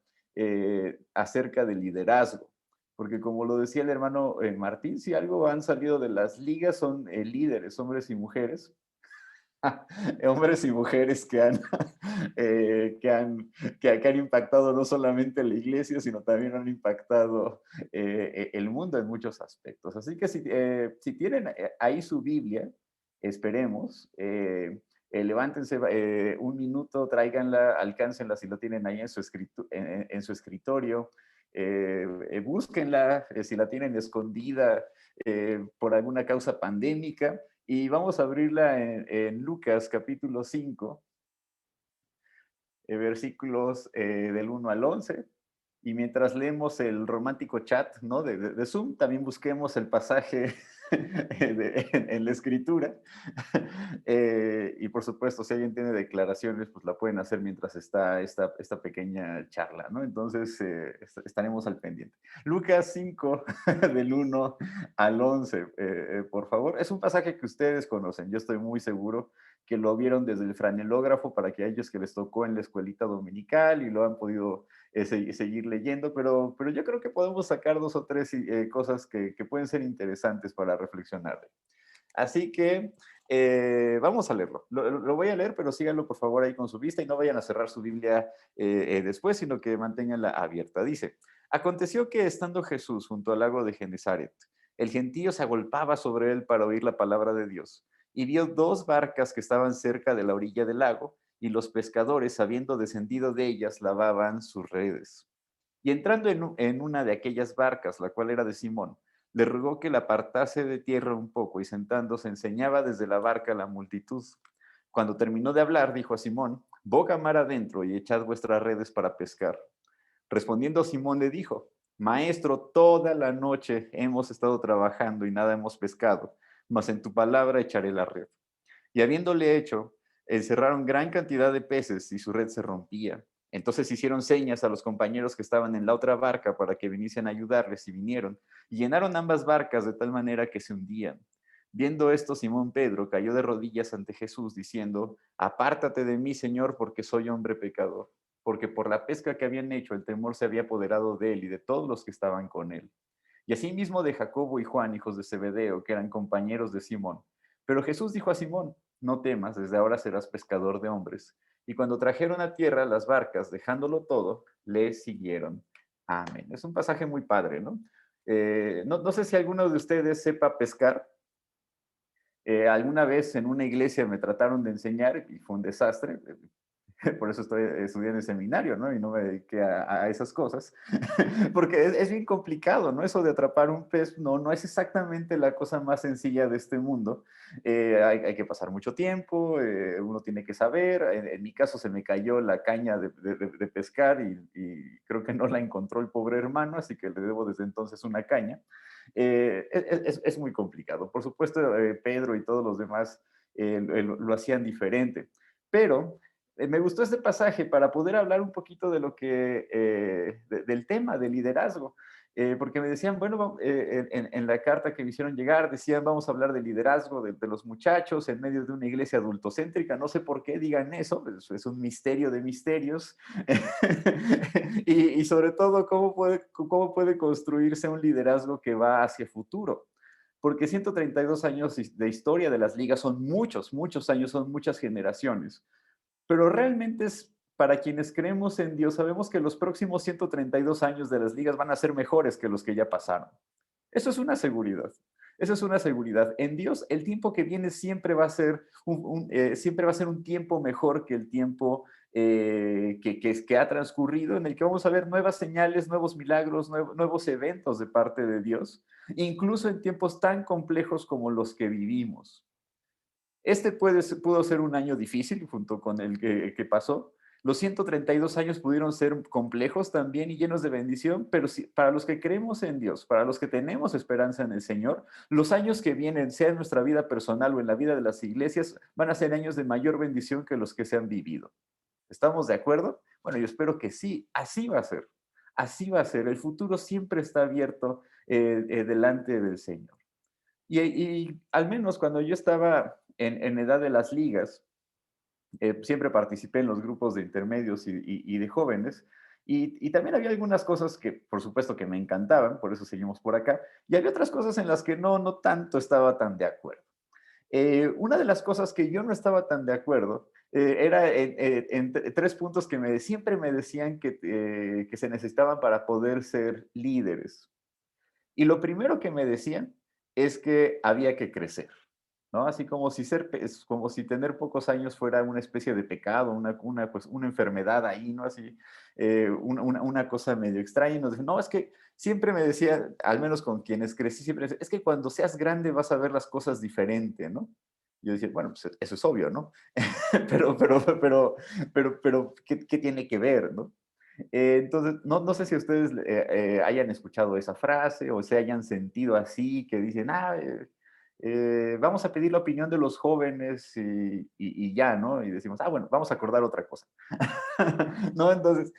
acerca del liderazgo. Porque como lo decía el hermano Martín, si algo han salido de las ligas son líderes, hombres y mujeres, hombres y mujeres que han impactado no solamente la iglesia, sino también han impactado el mundo en muchos aspectos. Así que si tienen ahí su Biblia, esperemos, levántense un minuto, tráiganla, alcáncenla si lo tienen ahí en su escritorio, búsquenla si la tienen escondida por alguna causa pandémica. Y vamos a abrirla en Lucas capítulo 5, versículos del 1 al 11. Y mientras leemos el romántico chat, ¿no? de Zoom, también busquemos el pasaje en la escritura. Y por supuesto, si alguien tiene declaraciones, pues la pueden hacer mientras está esta pequeña charla, ¿no? Entonces, estaremos al pendiente. Lucas 5, del 1 al 11, por favor. Es un pasaje que ustedes conocen, yo estoy muy seguro que lo vieron desde el franelógrafo para que a ellos que les tocó en la escuelita dominical y lo han podido seguir leyendo, pero yo creo que podemos sacar 2 o 3 cosas que pueden ser interesantes para reflexionar. Así que vamos a leerlo. Lo voy a leer, pero síganlo por favor ahí con su vista y no vayan a cerrar su Biblia después, sino que manténganla abierta. Dice, aconteció que estando Jesús junto al lago de Genesaret, el gentío se agolpaba sobre él para oír la palabra de Dios, y vio 2 barcas que estaban cerca de la orilla del lago, y los pescadores, habiendo descendido de ellas, lavaban sus redes. Y entrando en una de aquellas barcas, la cual era de Simón, le rogó que la apartase de tierra un poco, y sentándose enseñaba desde la barca a la multitud. Cuando terminó de hablar, dijo a Simón, boga mar adentro y echad vuestras redes para pescar. Respondiendo Simón le dijo, Maestro, toda la noche hemos estado trabajando y nada hemos pescado, mas en tu palabra echaré la red. Y habiéndole hecho, encerraron gran cantidad de peces y su red se rompía. Entonces hicieron señas a los compañeros que estaban en la otra barca para que viniesen a ayudarles y vinieron, y llenaron ambas barcas de tal manera que se hundían. Viendo esto, Simón Pedro cayó de rodillas ante Jesús, diciendo, apártate de mí, Señor, porque soy hombre pecador. Porque por la pesca que habían hecho, el temor se había apoderado de él y de todos los que estaban con él. Y asimismo de Jacobo y Juan, hijos de Zebedeo, que eran compañeros de Simón. Pero Jesús dijo a Simón, no temas, desde ahora serás pescador de hombres. Y cuando trajeron a tierra las barcas, dejándolo todo, le siguieron. Amén. Es un pasaje muy padre, ¿no? No sé si alguno de ustedes sepa pescar. Alguna vez en una iglesia me trataron de enseñar y fue un desastre. Por eso estoy estudiando en seminario, ¿no? Y no me dediqué a esas cosas, porque es bien complicado, ¿no? Eso de atrapar un pez no es exactamente la cosa más sencilla de este mundo. Hay que pasar mucho tiempo, uno tiene que saber. En mi caso se me cayó la caña de pescar y creo que no la encontró el pobre hermano, así que le debo desde entonces una caña. Es muy complicado. Por supuesto, Pedro y todos los demás lo hacían diferente, pero me gustó este pasaje para poder hablar un poquito de lo que, del tema del liderazgo, porque me decían, bueno, en la carta que me hicieron llegar, decían, vamos a hablar de liderazgo de los muchachos en medio de una iglesia adultocéntrica, no sé por qué digan eso, es un misterio de misterios, y sobre todo, ¿cómo puede construirse un liderazgo que va hacia futuro? Porque 132 años de historia de las ligas son muchos años, son muchas generaciones. Pero realmente es para quienes creemos en Dios, sabemos que los próximos 132 años de las ligas van a ser mejores que los que ya pasaron. Eso es una seguridad. Esa es una seguridad. En Dios, el tiempo que viene siempre va a ser siempre va a ser un tiempo mejor que el tiempo que ha transcurrido, en el que vamos a ver nuevas señales, nuevos milagros, nuevos eventos de parte de Dios, incluso en tiempos tan complejos como los que vivimos. Este pudo ser un año difícil junto con el que pasó. Los 132 años pudieron ser complejos también y llenos de bendición, pero para los que creemos en Dios, para los que tenemos esperanza en el Señor, los años que vienen, sea en nuestra vida personal o en la vida de las iglesias, van a ser años de mayor bendición que los que se han vivido. ¿Estamos de acuerdo? Bueno, yo espero que sí, así va a ser. Así va a ser. El futuro siempre está abierto delante del Señor. Y al menos cuando yo estaba en edad de las ligas, siempre participé en los grupos de intermedios y de jóvenes, y también había algunas cosas que, por supuesto, que me encantaban, por eso seguimos por acá, y había otras cosas en las que no tanto estaba tan de acuerdo. Una de las cosas que yo no estaba tan de acuerdo era en 3 puntos que siempre me decían que se necesitaban para poder ser líderes. Y lo primero que me decían es que había que crecer, ¿no? Así como es como si tener pocos años fuera una especie de pecado, pues, una enfermedad ahí, ¿no? Así, una cosa medio extraña. Y nos dicen, no, es que siempre me decía, al menos con quienes crecí, siempre decía, es que cuando seas grande vas a ver las cosas diferente, ¿no? Yo decía, bueno, pues eso es obvio, ¿no? pero ¿qué tiene que ver, no? Entonces, no sé si ustedes hayan escuchado esa frase o se hayan sentido así, que dicen, vamos a pedir la opinión de los jóvenes y ya, ¿no? Y decimos, bueno, vamos a acordar otra cosa. ¿No? Entonces,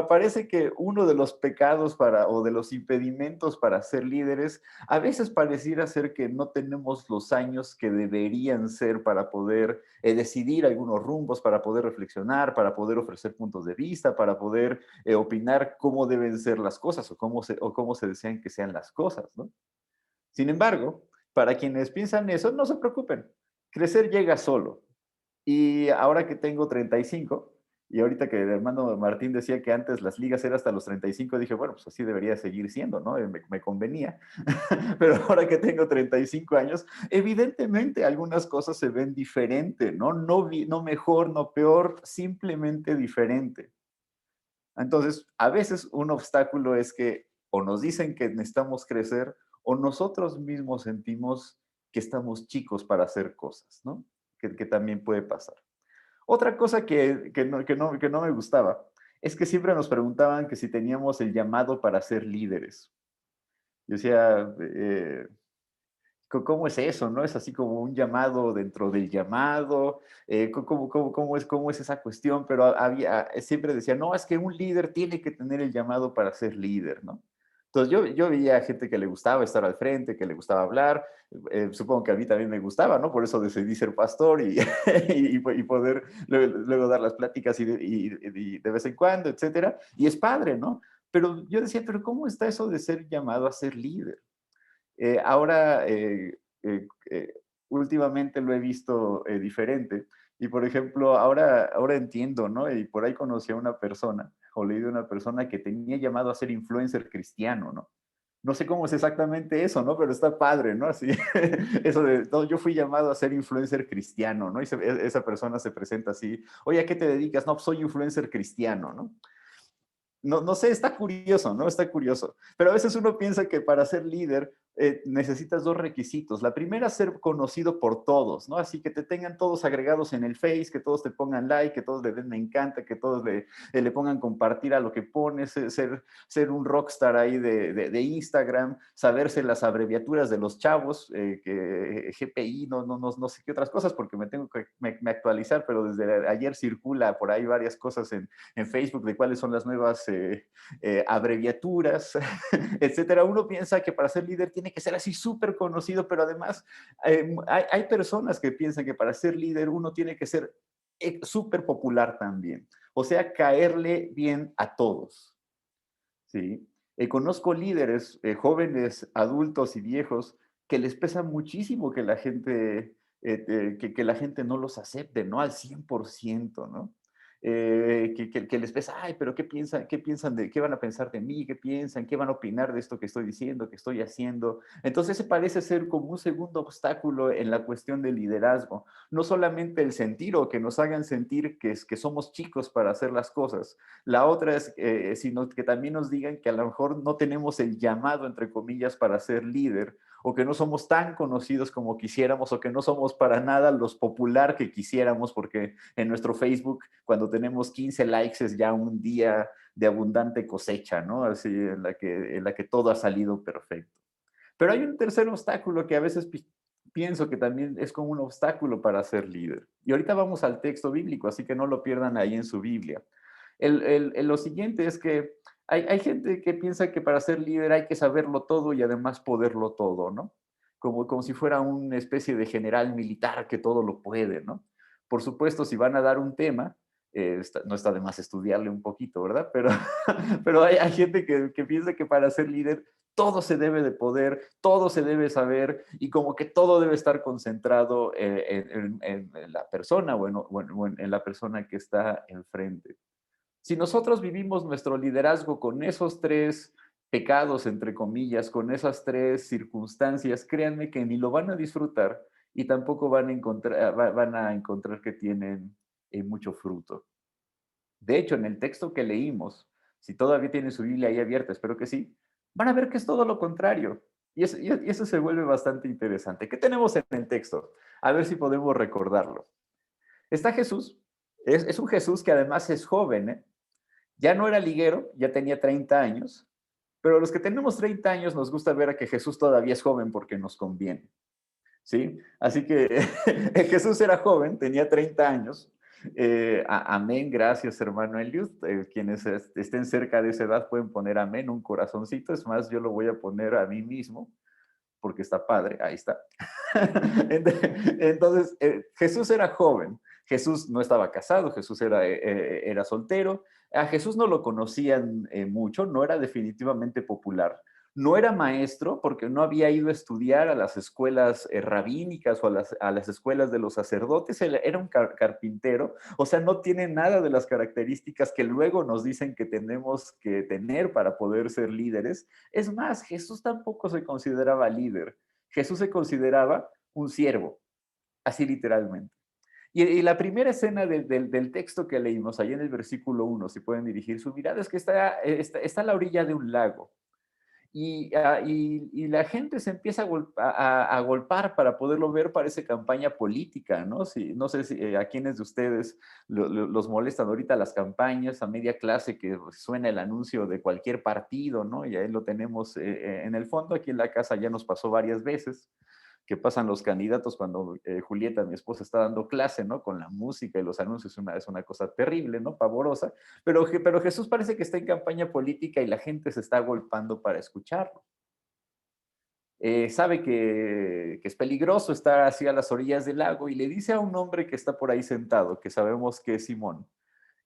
parece que uno de los pecados o de los impedimentos para ser líderes, a veces pareciera ser que no tenemos los años que deberían ser para poder decidir algunos rumbos, para poder reflexionar, para poder ofrecer puntos de vista, para poder opinar cómo deben ser las cosas o cómo se desean que sean las cosas, ¿no? Sin embargo, para quienes piensan eso, no se preocupen. Crecer llega solo. Y ahora que tengo 35, y ahorita que el hermano Martín decía que antes las ligas eran hasta los 35, dije, bueno, pues así debería seguir siendo, ¿no? Me convenía. Pero ahora que tengo 35 años, evidentemente algunas cosas se ven diferente, ¿no? No mejor, no peor, simplemente diferente. Entonces, a veces un obstáculo es que o nos dicen que necesitamos crecer o nosotros mismos sentimos que estamos chicos para hacer cosas, ¿no? Que también puede pasar. Otra cosa que no me gustaba es que siempre nos preguntaban que si teníamos el llamado para ser líderes. Yo decía, ¿cómo es eso, no? Es así como un llamado dentro del llamado, ¿cómo es esa cuestión? Pero siempre decía, no, es que un líder tiene que tener el llamado para ser líder, ¿no? Entonces yo veía gente que le gustaba estar al frente, que le gustaba hablar, supongo que a mí también me gustaba, ¿no? Por eso decidí ser pastor y, y poder luego dar las pláticas y de vez en cuando, etcétera. Y es padre, ¿no? Pero yo decía, pero ¿cómo está eso de ser llamado a ser líder? Ahora, últimamente lo he visto diferente. Y, por ejemplo, ahora entiendo, ¿no? Y por ahí conocí a una persona, o leí de una persona que tenía llamado a ser influencer cristiano, ¿no? No sé cómo es exactamente eso, ¿no? Pero está padre, ¿no? Así, eso de, no, yo fui llamado a ser influencer cristiano, ¿no? Y esa persona se presenta así, oye, ¿a qué te dedicas? No, pues soy influencer cristiano, ¿no? No sé, está curioso, ¿no? Está curioso. Pero a veces uno piensa que para ser líder necesitas 2 requisitos. La primera, ser conocido por todos, ¿no? Así que te tengan todos agregados en el Face, que todos te pongan like, que todos le den me encanta, que todos le pongan compartir a lo que pones, ser un rockstar ahí de Instagram, saberse las abreviaturas de los chavos, que GPI, no sé qué otras cosas, porque me tengo que me actualizar, pero desde ayer circula por ahí varias cosas en Facebook de cuáles son las nuevas abreviaturas, etcétera. Uno piensa que para ser líder tiene que ser así súper conocido, pero además hay personas que piensan que para ser líder uno tiene que ser súper popular también. O sea, caerle bien a todos. ¿Sí? Conozco líderes, jóvenes, adultos y viejos, que les pesa muchísimo que la gente, que la gente no los acepte, ¿no? Al 100%, ¿no? que les pesa, ay, pero qué piensan qué van a pensar de mí, qué piensan, qué van a opinar de esto que estoy diciendo, que estoy haciendo. Entonces ese parece ser como un segundo obstáculo en la cuestión del liderazgo. No solamente el sentir o que nos hagan sentir que somos chicos para hacer las cosas. La otra es, sino que también nos digan que a lo mejor no tenemos el llamado, entre comillas, para ser líder, o que no somos tan conocidos como quisiéramos, o que no somos para nada los popular que quisiéramos, porque en nuestro Facebook, cuando tenemos 15 likes, es ya un día de abundante cosecha, ¿no? Así, en la que todo ha salido perfecto. Pero hay un tercer obstáculo que a veces pienso que también es como un obstáculo para ser líder. Y ahorita vamos al texto bíblico, así que no lo pierdan ahí en su Biblia. Lo siguiente es que hay gente que piensa que para ser líder hay que saberlo todo y además poderlo todo, ¿no? Como si fuera una especie de general militar que todo lo puede, ¿no? Por supuesto, si van a dar un tema, no está de más estudiarle un poquito, ¿verdad? Pero, pero hay gente que piensa que para ser líder todo se debe de poder, todo se debe saber y como que todo debe estar concentrado en la persona o en la persona que está enfrente. Si nosotros vivimos nuestro liderazgo con esos tres pecados, entre comillas, con esas tres circunstancias, créanme que ni lo van a disfrutar y tampoco van a encontrar que tienen mucho fruto. De hecho, en el texto que leímos, si todavía tienen su Biblia ahí abierta, espero que sí, van a ver que es todo lo contrario. Y eso se vuelve bastante interesante. ¿Qué tenemos en el texto? A ver si podemos recordarlo. Está Jesús. Es un Jesús que además es joven, ¿eh? Ya no era liguero, ya tenía 30 años, pero los que tenemos 30 años nos gusta ver a que Jesús todavía es joven porque nos conviene, ¿sí? Así que Jesús era joven, tenía 30 años. Amén, gracias hermano Eliud. Quienes estén cerca de esa edad pueden poner amén, un corazoncito. Es más, yo lo voy a poner a mí mismo porque está padre, ahí está. Entonces, Jesús era joven, Jesús no estaba casado, Jesús era soltero, a Jesús no lo conocían mucho, no era definitivamente popular, no era maestro porque no había ido a estudiar a las escuelas rabínicas o a las escuelas de los sacerdotes, él era un carpintero, o sea, no tiene nada de las características que luego nos dicen que tenemos que tener para poder ser líderes. Es más, Jesús tampoco se consideraba líder, Jesús se consideraba un siervo, así literalmente. Y la primera escena del texto que leímos, ahí en el versículo 1, si pueden dirigir su mirada, es que está a la orilla de un lago. Y la gente se empieza a golpar para poderlo ver. Parece campaña política, ¿no? No sé si a quiénes de ustedes los molestan ahorita las campañas a media clase que suena el anuncio de cualquier partido, ¿no? Y ahí lo tenemos en el fondo, aquí en la casa ya nos pasó varias veces que pasan los candidatos cuando Julieta, mi esposa, está dando clase, ¿no? Con la música y los anuncios, es una cosa terrible, ¿no? Pavorosa, pero Jesús parece que está en campaña política y la gente se está agolpando para escucharlo. Sabe que es peligroso estar así a las orillas del lago y le dice a un hombre que está por ahí sentado, que sabemos que es Simón,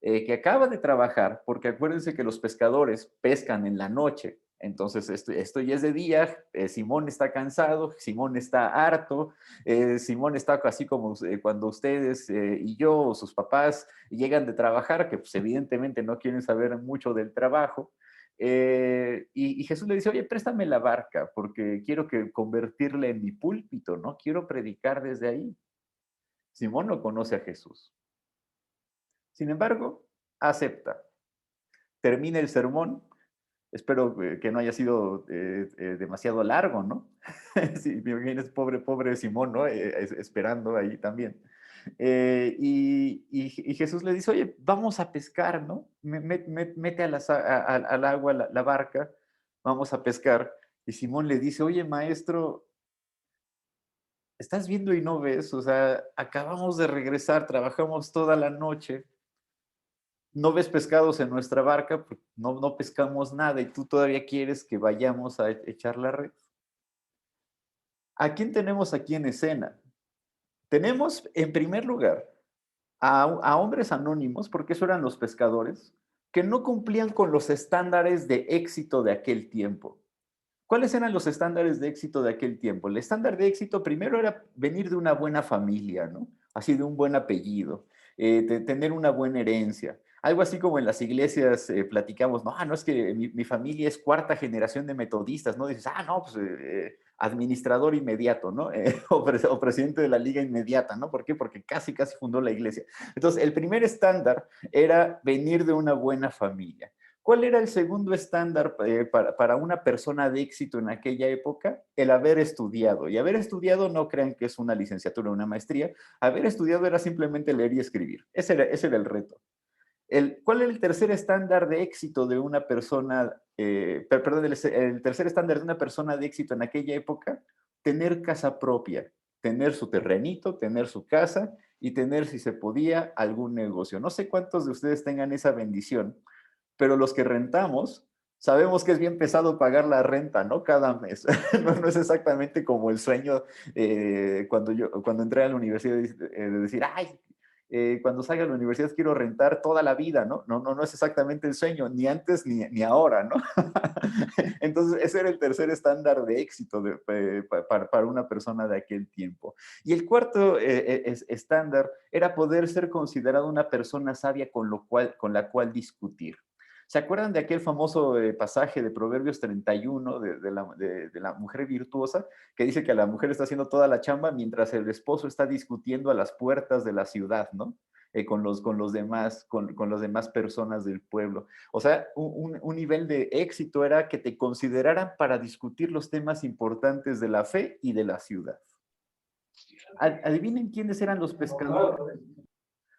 que acaba de trabajar, porque acuérdense que los pescadores pescan en la noche. Entonces, esto ya es de día, Simón está cansado, Simón está harto, Simón está así como cuando ustedes y yo o sus papás llegan de trabajar, que pues evidentemente no quieren saber mucho del trabajo, y Jesús le dice, oye, préstame la barca, porque quiero convertirla en mi púlpito, ¿no? Quiero predicar desde ahí. Simón no conoce a Jesús. Sin embargo, acepta. Termina el sermón. Espero que no haya sido demasiado largo, ¿no? Sí, me imagino, pobre Simón, ¿no? Esperando ahí también. Y Jesús le dice, oye, vamos a pescar, ¿no? Mete al agua la barca, vamos a pescar. Y Simón le dice, oye, maestro, ¿estás viendo y no ves? O sea, acabamos de regresar, trabajamos toda la noche. No ves pescados en nuestra barca, pues no pescamos nada y tú todavía quieres que vayamos a echar la red. ¿A quién tenemos aquí en escena? Tenemos, en primer lugar, a hombres anónimos, porque eso eran los pescadores, que no cumplían con los estándares de éxito de aquel tiempo. ¿Cuáles eran los estándares de éxito de aquel tiempo? El estándar de éxito primero era venir de una buena familia, ¿no? Así de un buen apellido. tener una buena herencia. Algo así como en las iglesias platicamos, no, es que mi familia es cuarta generación de metodistas, ¿no? Dices, no, pues administrador inmediato, ¿no? O presidente de la liga inmediata, ¿no? ¿Por qué? Porque casi fundó la iglesia. Entonces, el primer estándar era venir de una buena familia. ¿Cuál era el segundo estándar para una persona de éxito en aquella época? El haber estudiado. Y haber estudiado, no crean que es una licenciatura o una maestría. Haber estudiado era simplemente leer y escribir. Ese era el reto. ¿Cuál es el tercer estándar de éxito de una persona, perdón, el tercer estándar de una persona de éxito en aquella época? Tener casa propia, tener su terrenito, tener su casa y tener, si se podía, algún negocio. No sé cuántos de ustedes tengan esa bendición, pero los que rentamos, sabemos que es bien pesado pagar la renta, ¿no? Cada mes. No es exactamente como el sueño cuando entré a la universidad de decir, cuando salga de la universidad quiero rentar toda la vida, ¿no? No es exactamente el sueño, ni antes ni ahora, ¿no? Entonces, ese era el tercer estándar de éxito para una persona de aquel tiempo. Y el cuarto estándar era poder ser considerado una persona sabia con la cual discutir. ¿Se acuerdan de aquel famoso pasaje de Proverbios 31 de la mujer virtuosa, que dice que la mujer está haciendo toda la chamba mientras el esposo está discutiendo a las puertas de la ciudad, ¿no? Con las demás personas del pueblo? O sea, un nivel de éxito era que te consideraran para discutir los temas importantes de la fe y de la ciudad. Adivinen quiénes eran los pescadores.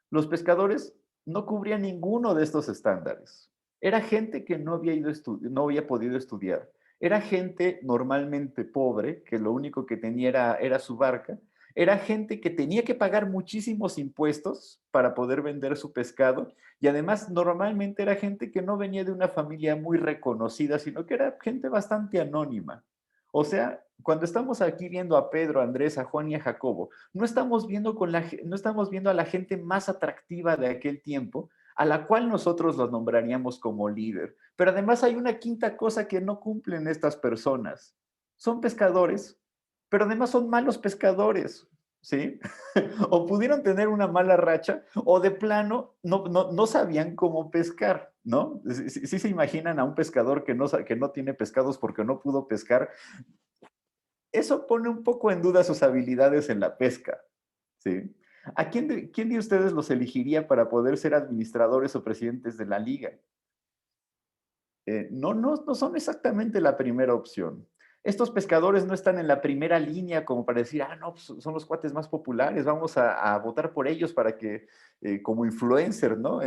Los pescadores no cubrían ninguno de estos estándares. Era gente que no había podido estudiar. Era gente normalmente pobre, que lo único que tenía era su barca. Era gente que tenía que pagar muchísimos impuestos para poder vender su pescado. Y además, normalmente era gente que no venía de una familia muy reconocida, sino que era gente bastante anónima. O sea, cuando estamos aquí viendo a Pedro, a Andrés, a Juan y a Jacobo, no estamos viendo a la gente más atractiva de aquel tiempo, a la cual nosotros los nombraríamos como líder. Pero además hay una quinta cosa que no cumplen estas personas. Son pescadores, pero además son malos pescadores, ¿sí? O pudieron tener una mala racha, o de plano no sabían cómo pescar, ¿no? Sí se imaginan a un pescador que no tiene pescados porque no pudo pescar. Eso pone un poco en duda sus habilidades en la pesca, ¿sí? ¿A quién de ustedes los elegiría para poder ser administradores o presidentes de la liga? No son exactamente la primera opción. Estos pescadores no están en la primera línea como para decir, no, pues son los cuates más populares, vamos a votar por ellos para que, como influencer, ¿no?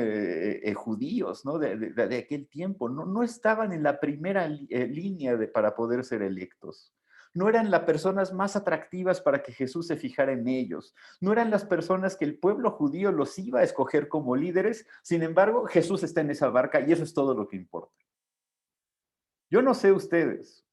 Judíos, ¿no? De aquel tiempo, no estaban en la primera línea para poder ser electos. No eran las personas más atractivas para que Jesús se fijara en ellos. No eran las personas que el pueblo judío los iba a escoger como líderes. Sin embargo, Jesús está en esa barca y eso es todo lo que importa. Yo no sé ustedes,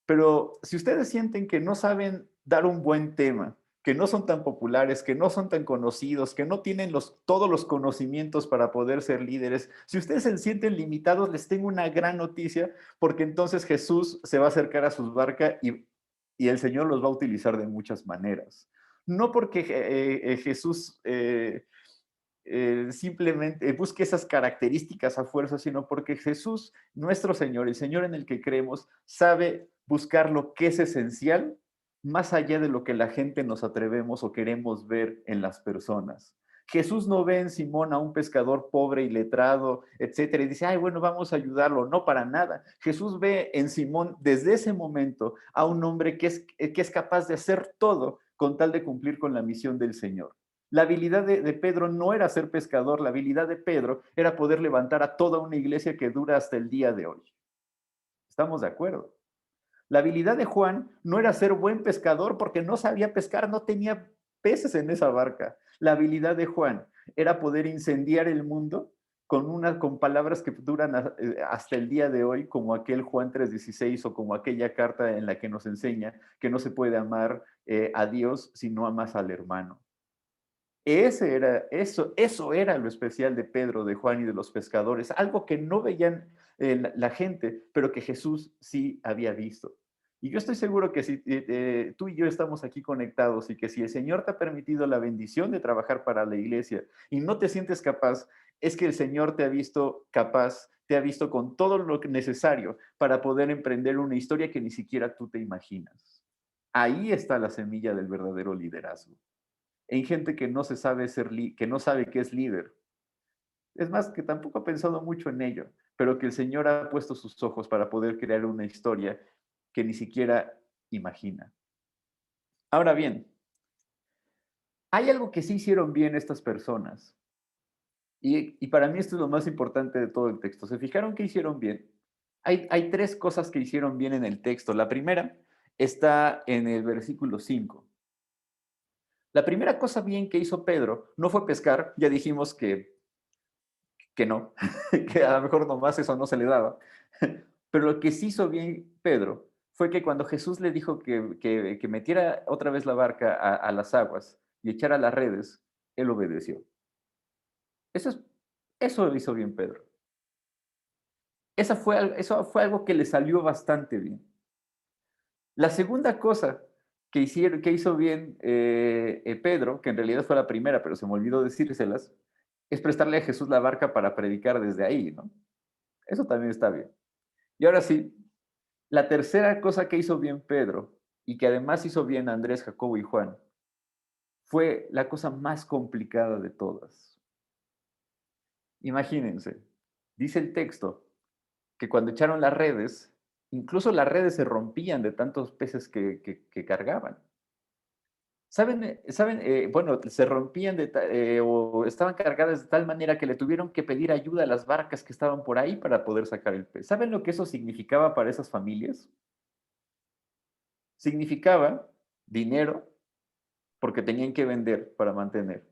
pero si ustedes sienten que no saben dar un buen tema, que no son tan populares, que no son tan conocidos, que no tienen todos los conocimientos para poder ser líderes, si ustedes se sienten limitados, les tengo una gran noticia, porque entonces Jesús se va a acercar a sus barcas y el Señor los va a utilizar de muchas maneras. No porque Jesús simplemente busque esas características a fuerza, sino porque Jesús, nuestro Señor, el Señor en el que creemos, sabe buscar lo que es esencial más allá de lo que la gente nos atrevemos o queremos ver en las personas. Jesús no ve en Simón a un pescador pobre y letrado, etcétera, y dice, bueno, vamos a ayudarlo. No, para nada. Jesús ve en Simón desde ese momento a un hombre que es capaz de hacer todo con tal de cumplir con la misión del Señor. La habilidad de Pedro no era ser pescador, la habilidad de Pedro era poder levantar a toda una iglesia que dura hasta el día de hoy. ¿Estamos de acuerdo? La habilidad de Juan no era ser buen pescador porque no sabía pescar, no tenía peces en esa barca. La habilidad de Juan era poder incendiar el mundo con palabras que duran hasta el día de hoy, como aquel Juan 3:16 o como aquella carta en la que nos enseña que no se puede amar a Dios si no amas al hermano. Eso era lo especial de Pedro, de Juan y de los pescadores, algo que no veían la gente, pero que Jesús sí había visto. Y yo estoy seguro que si tú y yo estamos aquí conectados y que si el Señor te ha permitido la bendición de trabajar para la iglesia y no te sientes capaz, es que el Señor te ha visto capaz, te ha visto con todo lo necesario para poder emprender una historia que ni siquiera tú te imaginas. Ahí está la semilla del verdadero liderazgo. En gente que no se sabe que no sabe qué es líder. Es más, que tampoco ha pensado mucho en ello, pero que el Señor ha puesto sus ojos para poder crear una historia que ni siquiera imagina. Ahora bien, hay algo que sí hicieron bien estas personas. Y para mí esto es lo más importante de todo el texto. ¿Se fijaron que hicieron bien? Hay tres cosas que hicieron bien en el texto. La primera está en el versículo 5. La primera cosa bien que hizo Pedro no fue pescar, ya dijimos que no, que a lo mejor nomás eso no se le daba. Pero lo que sí hizo bien Pedro fue que cuando Jesús le dijo que metiera otra vez la barca a las aguas y echara las redes, él obedeció. Eso lo hizo bien Pedro. Eso fue algo que le salió bastante bien. La segunda cosa que hizo bien Pedro, que en realidad fue la primera, pero se me olvidó decírselas, es prestarle a Jesús la barca para predicar desde ahí, ¿no? Eso también está bien. Y ahora sí, la tercera cosa que hizo bien Pedro, y que además hizo bien Andrés, Jacobo y Juan, fue la cosa más complicada de todas. Imagínense, dice el texto que cuando echaron las redes, incluso las redes se rompían de tantos peces que cargaban. Bueno, se rompían o estaban cargadas de tal manera que le tuvieron que pedir ayuda a las barcas que estaban por ahí para poder sacar el pez. ¿Saben lo que eso significaba para esas familias? Significaba dinero, porque tenían que vender para mantener,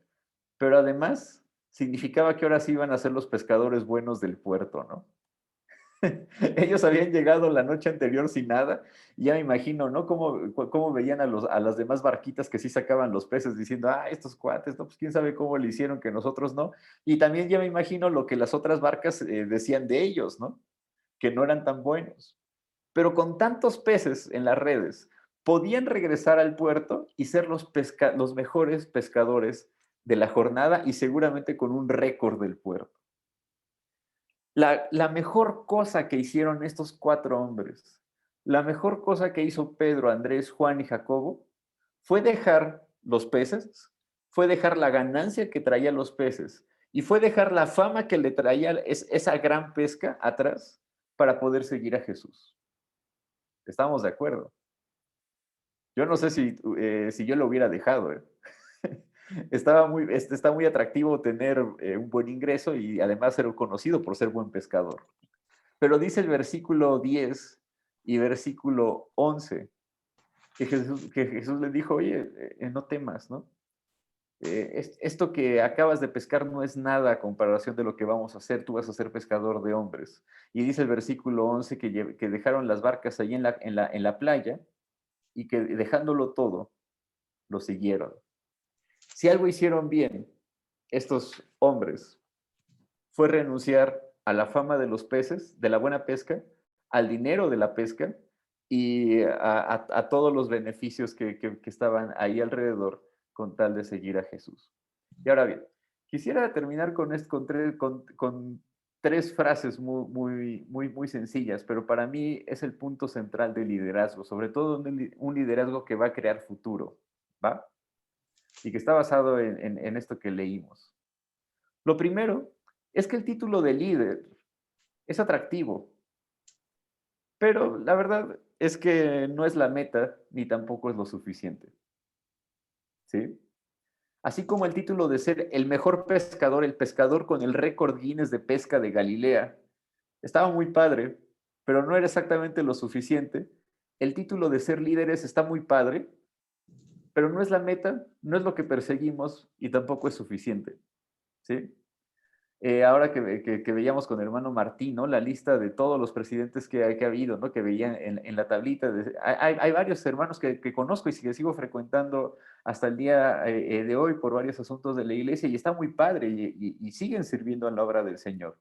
pero además significaba que ahora sí iban a ser los pescadores buenos del puerto, ¿no? Ellos habían llegado la noche anterior sin nada, y ya me imagino, ¿no? Cómo veían a las demás barquitas que sí sacaban los peces diciendo, estos cuates, no, pues quién sabe cómo le hicieron que nosotros no. Y también ya me imagino lo que las otras barcas decían de ellos, ¿no? Que no eran tan buenos. Pero con tantos peces en las redes, podían regresar al puerto y ser los mejores pescadores de la jornada y seguramente con un récord del puerto. La mejor cosa que hicieron estos 4 hombres, la mejor cosa que hizo Pedro, Andrés, Juan y Jacobo, fue dejar los peces, fue dejar la ganancia que traían los peces y fue dejar la fama que le traía esa gran pesca atrás para poder seguir a Jesús. Estamos de acuerdo. Yo no sé si yo lo hubiera dejado. Está muy atractivo tener un buen ingreso y además ser conocido por ser buen pescador. Pero dice el versículo 10 y versículo 11 que Jesús le dijo, oye, no temas, ¿no? Esto que acabas de pescar no es nada a comparación de lo que vamos a hacer, tú vas a ser pescador de hombres. Y dice el versículo 11 que dejaron las barcas ahí en la playa y que dejándolo todo, lo siguieron. Si algo hicieron bien estos hombres fue renunciar a la fama de los peces, de la buena pesca, al dinero de la pesca y a todos los beneficios que estaban ahí alrededor con tal de seguir a Jesús. Y ahora bien, quisiera terminar con 3 frases muy sencillas, pero para mí es el punto central del liderazgo, sobre todo un liderazgo que va a crear futuro, ¿va? Y que está basado en esto que leímos. Lo primero es que el título de líder es atractivo, pero la verdad es que no es la meta ni tampoco es lo suficiente. ¿Sí? Así como el título de ser el mejor pescador, el pescador con el récord Guinness de pesca de Galilea, estaba muy padre, pero no era exactamente lo suficiente. El título de ser líderes está muy padre, pero no es la meta, no es lo que perseguimos y tampoco es suficiente. ¿Sí? Ahora que veíamos con el hermano Martín, ¿no? La lista de todos los presidentes que ha habido, ¿no? Que veían en la tablita. Hay varios hermanos que conozco y que sigo frecuentando hasta el día de hoy por varios asuntos de la iglesia y está muy padre y siguen sirviendo en la obra del Señor.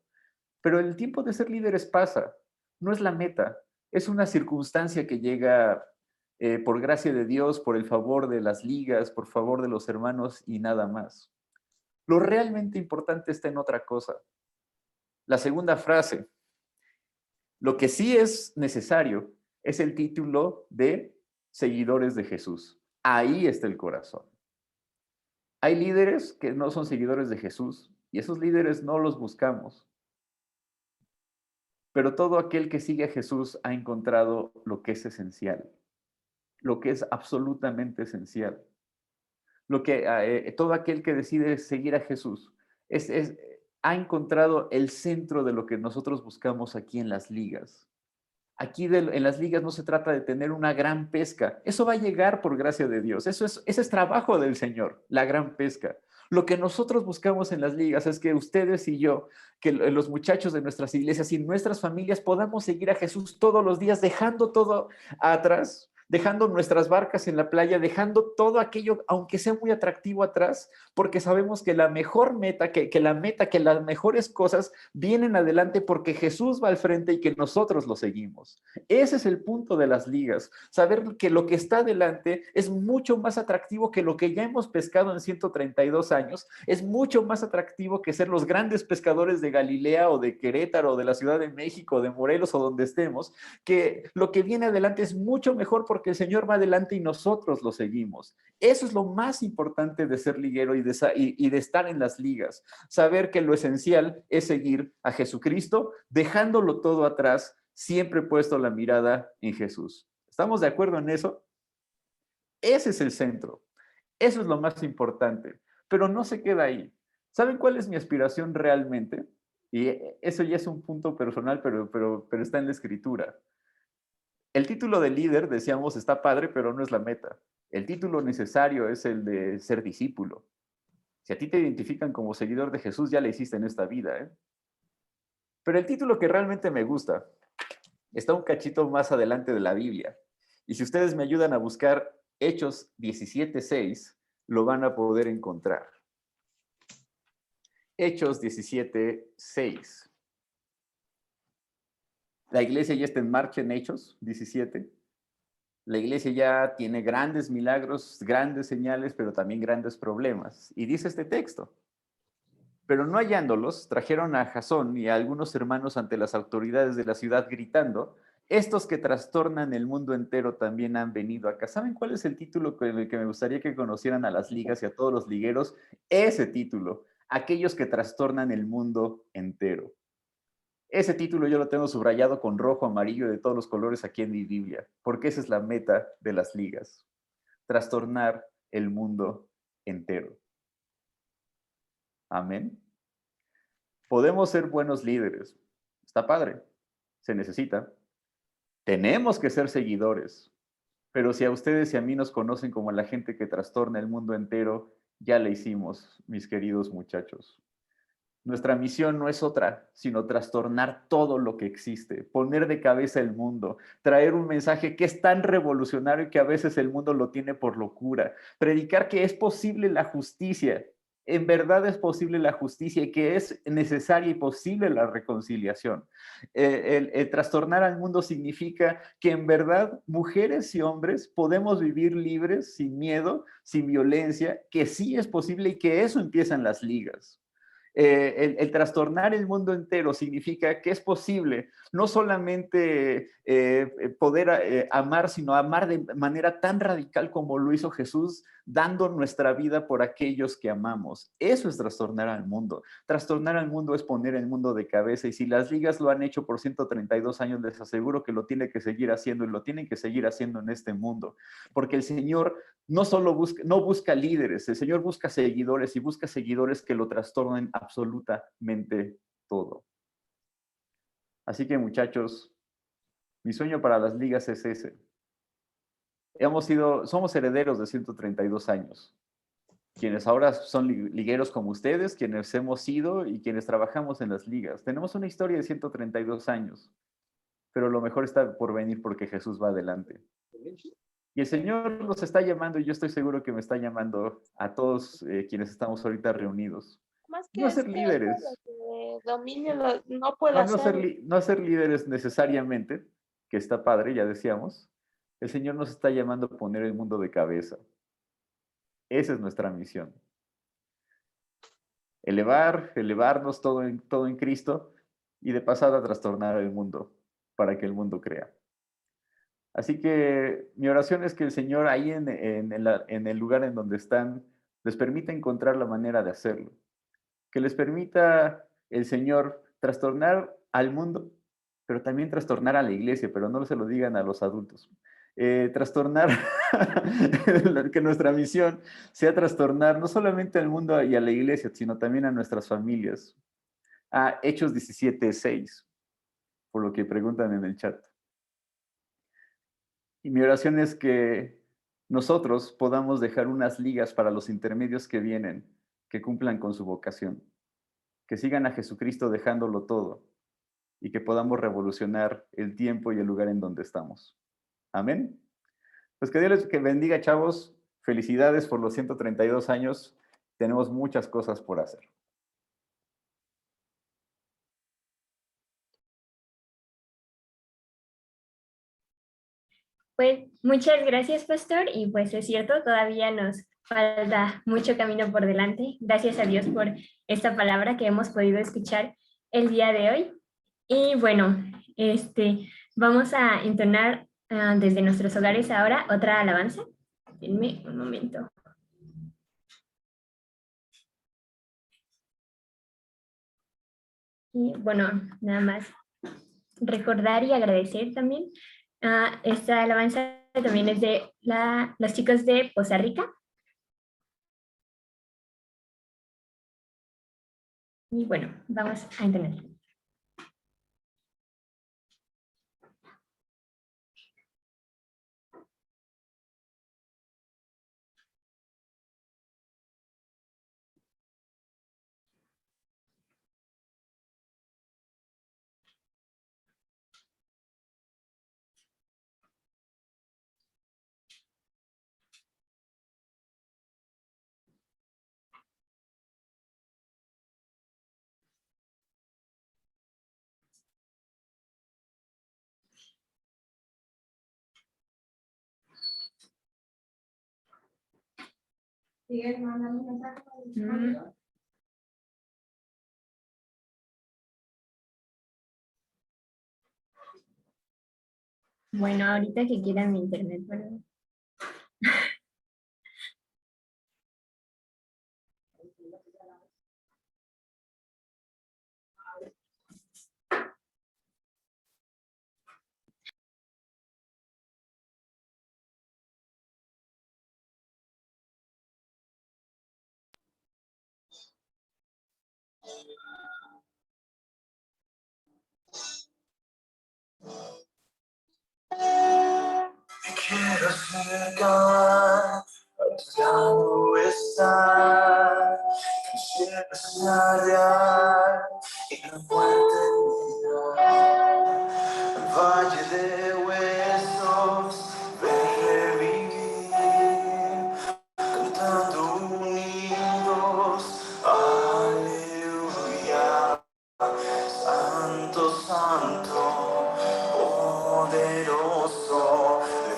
Pero el tiempo de ser líderes pasa, no es la meta, Es una circunstancia que llega por gracia de Dios, por el favor de las ligas, por favor de los hermanos y nada más. Lo realmente importante está en otra cosa. La segunda frase. Lo que sí es necesario es el título de seguidores de Jesús. Ahí está el corazón. Hay líderes que no son seguidores de Jesús y esos líderes no los buscamos. Pero todo aquel que sigue a Jesús ha encontrado lo que es esencial, lo que es absolutamente esencial. Todo aquel que decide seguir a Jesús ha encontrado el centro de lo que nosotros buscamos aquí en las ligas. Aquí en las ligas no se trata de tener una gran pesca. Eso va a llegar por gracia de Dios. Ese es trabajo del Señor, la gran pesca. Lo que nosotros buscamos en las ligas es que ustedes y yo, que los muchachos de nuestras iglesias y nuestras familias podamos seguir a Jesús todos los días, dejando todo atrás, dejando nuestras barcas en la playa, dejando todo aquello, aunque sea muy atractivo atrás, porque sabemos que la mejor meta, que las mejores cosas vienen adelante porque Jesús va al frente y que nosotros lo seguimos. Ese es el punto de las ligas, saber que lo que está adelante es mucho más atractivo que lo que ya hemos pescado en 132 años, es mucho más atractivo que ser los grandes pescadores de Galilea o de Querétaro o de la Ciudad de México o de Morelos o donde estemos, que lo que viene adelante es mucho mejor porque el Señor va adelante y nosotros lo seguimos. Eso es lo más importante de ser liguero y de estar en las ligas. Saber que lo esencial es seguir a Jesucristo, dejándolo todo atrás, siempre puesto la mirada en Jesús. ¿Estamos de acuerdo en eso? Ese es el centro. Eso es lo más importante. Pero no se queda ahí. ¿Saben cuál es mi aspiración realmente? Y eso ya es un punto personal, pero está en la Escritura. El título de líder, decíamos, está padre, pero no es la meta. El título necesario es el de ser discípulo. Si a ti te identifican como seguidor de Jesús, ya le hiciste en esta vida, ¿eh? Pero el título que realmente me gusta está un cachito más adelante de la Biblia. Y si ustedes me ayudan a buscar Hechos 17:6, lo van a poder encontrar. Hechos 17:6. La iglesia ya está en marcha en Hechos 17. La iglesia ya tiene grandes milagros, grandes señales, pero también grandes problemas. Y dice este texto: pero no hallándolos, trajeron a Jasón y a algunos hermanos ante las autoridades de la ciudad gritando: estos que trastornan el mundo entero también han venido acá. ¿Saben cuál es el título con el que me gustaría que conocieran a las ligas y a todos los ligueros? Ese título: aquellos que trastornan el mundo entero. Ese título yo lo tengo subrayado con rojo, amarillo, de todos los colores aquí en mi Biblia, porque esa es la meta de las ligas: trastornar el mundo entero. Amén. Podemos ser buenos líderes. Está padre. Se necesita. Tenemos que ser seguidores. Pero si a ustedes y a mí nos conocen como la gente que trastorna el mundo entero, ya le hicimos, mis queridos muchachos. Nuestra misión no es otra, sino trastornar todo lo que existe, poner de cabeza el mundo, traer un mensaje que es tan revolucionario que a veces el mundo lo tiene por locura, predicar que es posible la justicia, en verdad es posible la justicia y que es necesaria y posible la reconciliación. El trastornar al mundo significa que en verdad mujeres y hombres podemos vivir libres, sin miedo, sin violencia, que sí es posible y que eso empieza en las ligas. El trastornar el mundo entero significa que es posible no solamente poder amar, sino amar de manera tan radical como lo hizo Jesús, dando nuestra vida por aquellos que amamos. Eso es trastornar al mundo. Trastornar al mundo es poner el mundo de cabeza, y si las ligas lo han hecho por 132 años, les aseguro que lo tiene que seguir haciendo, y lo tienen que seguir haciendo en este mundo, porque el Señor no busca líderes, el Señor busca seguidores, y busca seguidores que lo trastornen absolutamente todo. Así que, muchachos, mi sueño para las ligas es ese. Somos herederos de 132 años, quienes ahora son ligueros como ustedes, quienes hemos sido y quienes trabajamos en las ligas. Tenemos una historia de 132 años, pero lo mejor está por venir porque Jesús va adelante. Y el Señor nos está llamando, y yo estoy seguro que me está llamando a todos quienes estamos ahorita reunidos. Más que No a ser líderes. dominio no puedo hacer. No a ser líderes necesariamente, que está padre, ya decíamos, el Señor nos está llamando a poner el mundo de cabeza. Esa es nuestra misión. Elevarnos todo en Cristo y de pasada trastornar el mundo para que el mundo crea. Así que mi oración es que el Señor ahí en el lugar en donde están les permita encontrar la manera de hacerlo. Que les permita el Señor trastornar al mundo, pero también trastornar a la iglesia, pero no se lo digan a los adultos. Trastornar, que nuestra misión sea trastornar no solamente al mundo y a la iglesia, sino también a nuestras familias. Hechos 17:6, por lo que preguntan en el chat. Y mi oración es que nosotros podamos dejar unas ligas para los intermedios que vienen, que cumplan con su vocación, que sigan a Jesucristo dejándolo todo y que podamos revolucionar el tiempo y el lugar en donde estamos. Amén. Pues que Dios les bendiga, chavos. Felicidades por los 132 años. Tenemos muchas cosas por hacer. Pues muchas gracias, pastor, y pues es cierto, todavía nos falta mucho camino por delante. Gracias a Dios por esta palabra que hemos podido escuchar el día de hoy. Y bueno, vamos a entonar desde nuestros hogares ahora otra alabanza. Denme un momento. Y bueno, nada más recordar y agradecer también. Esta alabanza también es de los chicos de Poza Rica. Y bueno, vamos a entender. Bueno, ahorita que quieran mi internet, ¿verdad? Me quiero acercar, a tu lado estar, quisiera saciar y la muerte mirar. Valle de huesos, ven revivir, cantando unidos, aleluya. Santo, santo, poderoso,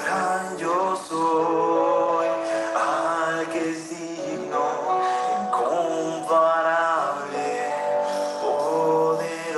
gran yo soy, al que es digno, incomparable, poderoso.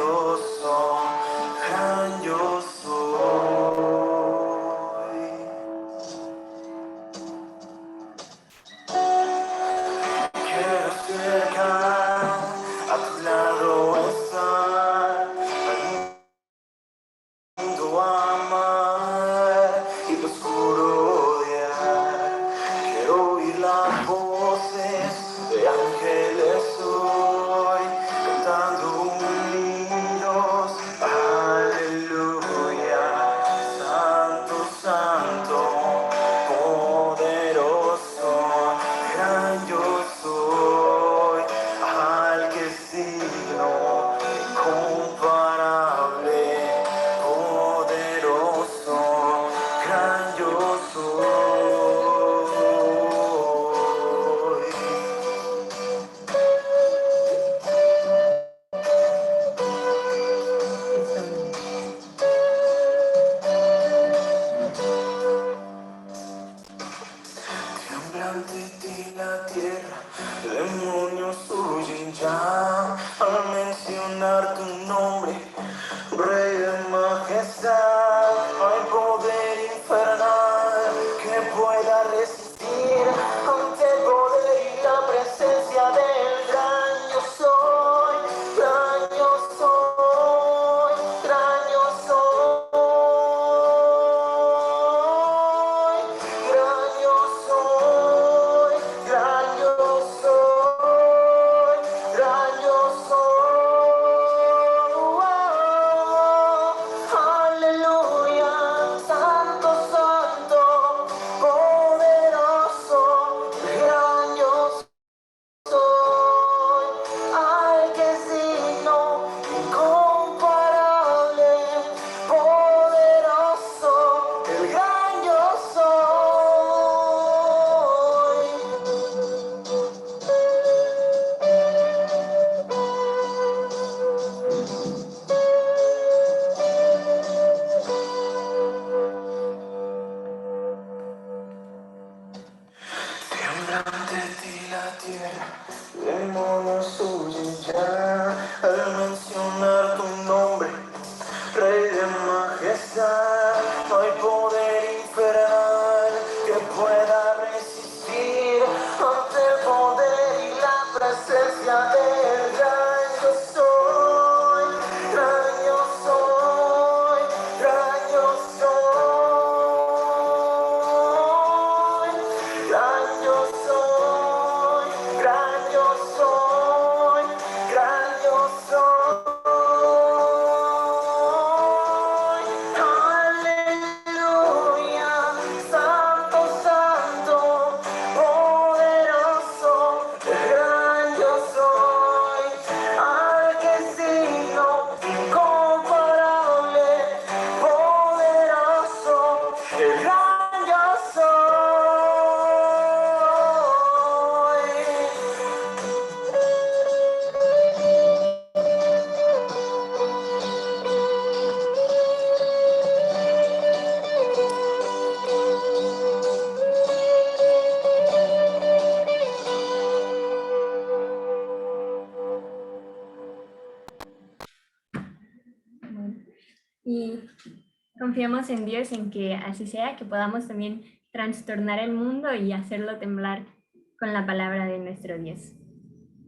confiamos en Dios, en que así sea, que podamos también trastornar el mundo y hacerlo temblar con la palabra de nuestro Dios.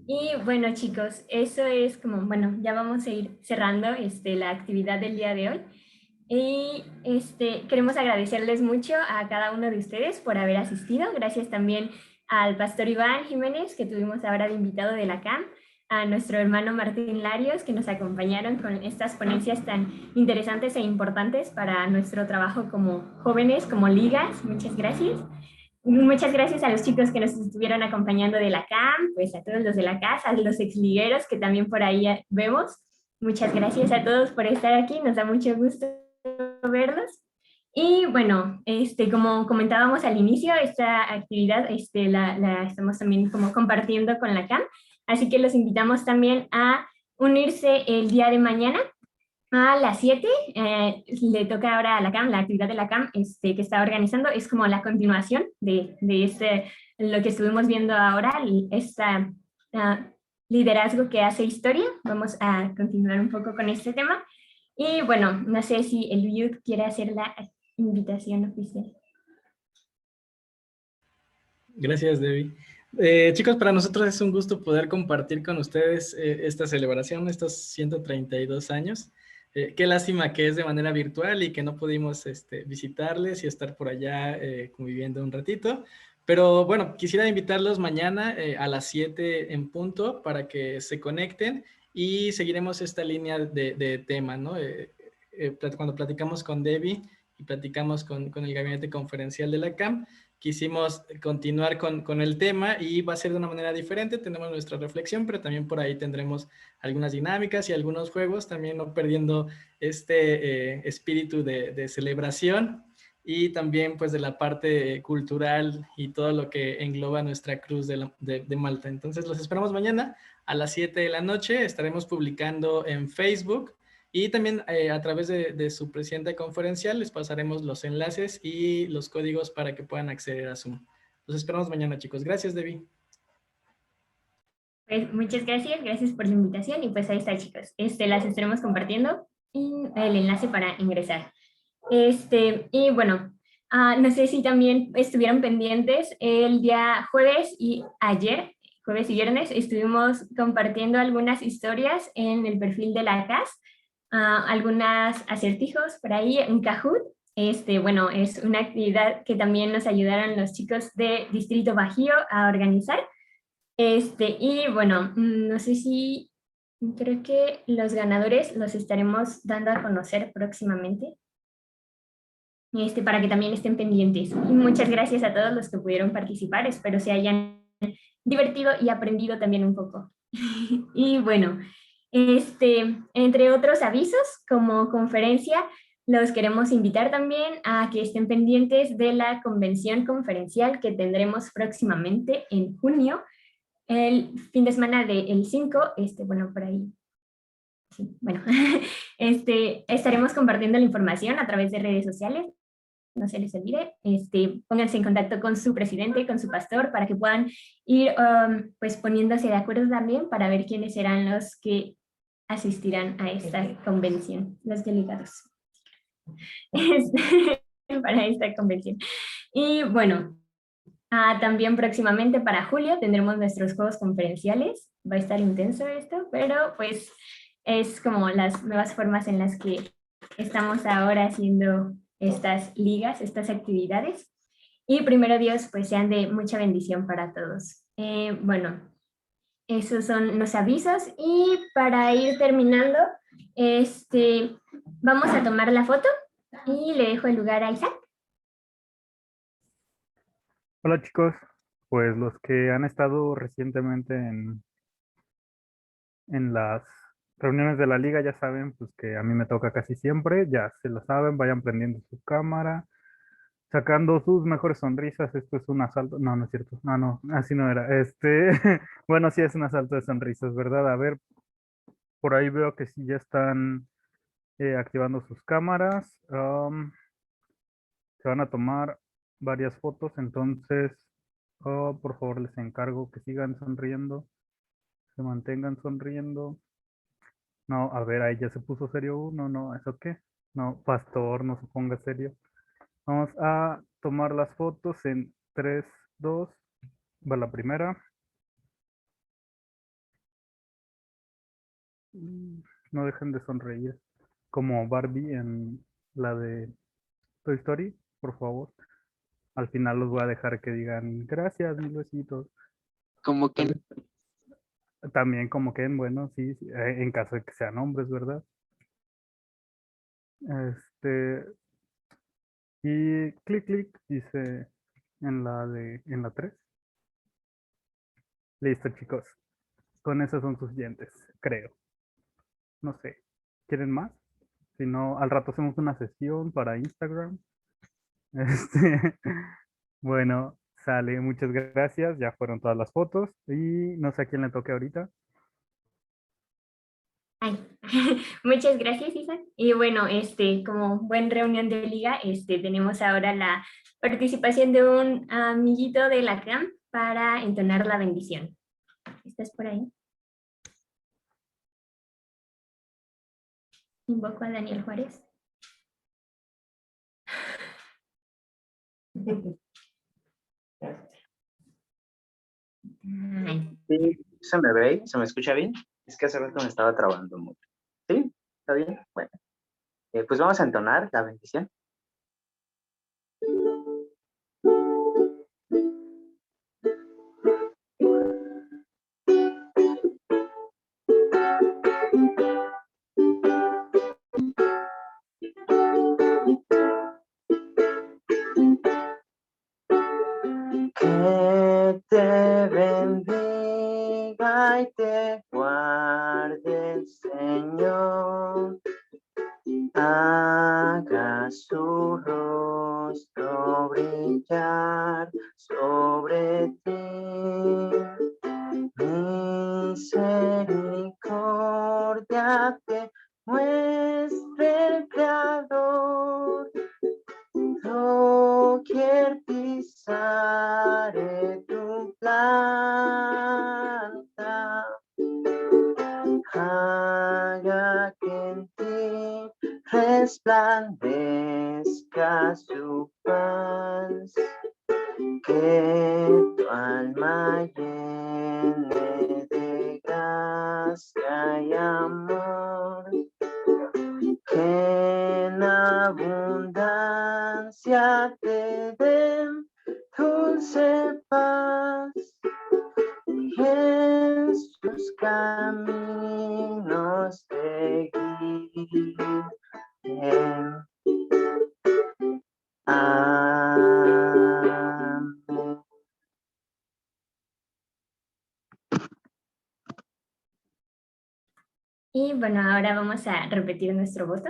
Y bueno, chicos, eso es como, bueno, ya vamos a ir cerrando la actividad del día de hoy. Y queremos agradecerles mucho a cada uno de ustedes por haber asistido. Gracias también al pastor Iván Jiménez, que tuvimos ahora de invitado de la CAM, a nuestro hermano Martín Larios, que nos acompañaron con estas ponencias tan interesantes e importantes para nuestro trabajo como jóvenes, como ligas. Muchas gracias. Muchas gracias a los chicos que nos estuvieron acompañando de la CAM, pues a todos los de la casa, a los exligueros que también por ahí vemos. Muchas gracias a todos por estar aquí, nos da mucho gusto verlos. Y bueno, como comentábamos al inicio, esta actividad la estamos también como compartiendo con la CAM, así que los invitamos también a unirse el día de mañana a las 7. Le toca ahora a la CAM, la actividad de la CAM que está organizando, es como la continuación de lo que estuvimos viendo ahora, liderazgo que hace historia. Vamos a continuar un poco con este tema. Y bueno, no sé si el youth quiere hacer la invitación oficial. Gracias, Debbie. Chicos, para nosotros es un gusto poder compartir con ustedes esta celebración, estos 132 años. Qué lástima que es de manera virtual y que no pudimos visitarles y estar por allá conviviendo un ratito. Pero bueno, quisiera invitarlos mañana a las 7 en punto para que se conecten y seguiremos esta línea de tema, ¿no? Cuando platicamos con Debbie y platicamos con el gabinete conferencial de la CAM, quisimos continuar con el tema y va a ser de una manera diferente. Tenemos nuestra reflexión, pero también por ahí tendremos algunas dinámicas y algunos juegos, también no perdiendo este espíritu de celebración y también pues de la parte cultural y todo lo que engloba nuestra cruz de Malta. Entonces los esperamos mañana a las 7 de la noche. Estaremos publicando en Facebook y también a través de su presidenta conferencial les pasaremos los enlaces y los códigos para que puedan acceder a Zoom. Los esperamos mañana, chicos. Gracias, Debbie. Pues muchas gracias, gracias por la invitación y pues ahí está, chicos. Las estaremos compartiendo y el enlace para ingresar. Y bueno, no sé si también estuvieron pendientes el día jueves y ayer, jueves y viernes, estuvimos compartiendo algunas historias en el perfil de la CAS, algunos acertijos por ahí, un Kahoot. Bueno, es una actividad que también nos ayudaron los chicos de Distrito Bajío a organizar. Y bueno, no sé si, creo que los ganadores los estaremos dando a conocer próximamente, para que también estén pendientes. Y muchas gracias a todos los que pudieron participar, espero se hayan divertido y aprendido también un poco. Y bueno, entre otros avisos, como conferencia, los queremos invitar también a que estén pendientes de la convención conferencial que tendremos próximamente en junio, el fin de semana del 5, bueno, por ahí. Sí, bueno, estaremos compartiendo la información a través de redes sociales. No se les olvide, pónganse en contacto con su presidente, con su pastor, para que puedan ir pues poniéndose de acuerdo también para ver quiénes serán los que asistirán a esta convención, los delegados para esta convención. Y bueno, también próximamente para julio tendremos nuestros juegos conferenciales. Va a estar intenso esto, pero pues es como las nuevas formas en las que estamos ahora haciendo estas ligas, estas actividades. Y primero Dios, pues sean de mucha bendición para todos. Bueno, esos son los avisos. Y para ir terminando, vamos a tomar la foto y le dejo el lugar a Isaac. Hola chicos, pues los que han estado recientemente en las reuniones de la liga ya saben pues que a mí me toca casi siempre, ya se lo saben, vayan prendiendo su cámara, sacando sus mejores sonrisas. Esto es un asalto, no, no es cierto, no, así no era, bueno, sí es un asalto de sonrisas, ¿verdad? A ver, por ahí veo que sí ya están activando sus cámaras. Se van a tomar varias fotos, entonces, por favor les encargo que sigan sonriendo, se mantengan sonriendo. No, a ver, ahí ya se puso serio uno, no, ¿eso qué? No, pastor, no se ponga serio. Vamos a tomar las fotos en 3, 2. Va la primera. No dejen de sonreír. Como Barbie en la de Toy Story, por favor. Al final los voy a dejar que digan gracias, mis besitos. Como que También como Ken, bueno, sí, sí, en caso de que sean hombres, ¿verdad? Y clic, dice en la 3. Listo, chicos. Con esos son suficientes, creo. No sé. ¿Quieren más? Si no, al rato hacemos una sesión para Instagram. Este, bueno, sale. Muchas gracias. Ya fueron todas las fotos. Y no sé a quién le toque ahorita. Ay, muchas gracias, Isaac. Y bueno, como buen reunión de liga, tenemos ahora la participación de un amiguito de la CAM para entonar la bendición. ¿Estás por ahí? Invoco a Daniel Juárez. Ay, sí, se me ve, se me escucha bien. Es que hace rato me estaba trabando mucho. ¿Sí? ¿Está bien? Bueno, pues vamos a entonar la bendición. Que te bendiga y te guarde el Señor. Haga su rostro brillar sobre ti. Misericordia te muestre el Creador. Doquier pisare tu planta, haga que en ti resplandezca su paz, que tu alma llene de gracia y amor, que en abundancia te den dulce paz, y en sus caminos te guíen. Amén. y bueno, ahora vamos a repetir nuestro voto.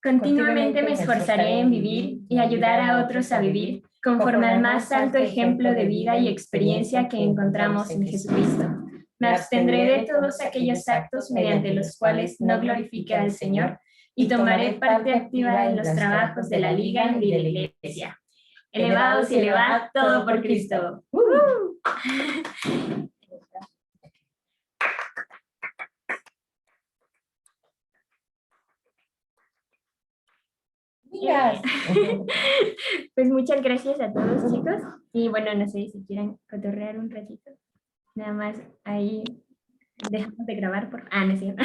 Continuamente me esforzaré en vivir y ayudar a otros a vivir conforme al más alto ejemplo de vida y experiencia que encontramos en Jesucristo. Me abstendré de todos aquellos actos mediante los cuales no glorifique al Señor y tomaré parte activa en los trabajos de la Liga y de la Iglesia. Elevados y elevad todo por Cristo. Pues muchas gracias a todos, chicos. Y bueno, no sé si quieren cotorrear un ratito. Nada más ahí dejamos de grabar por... Ah, no es cierto.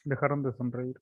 Dejaron de sonreír.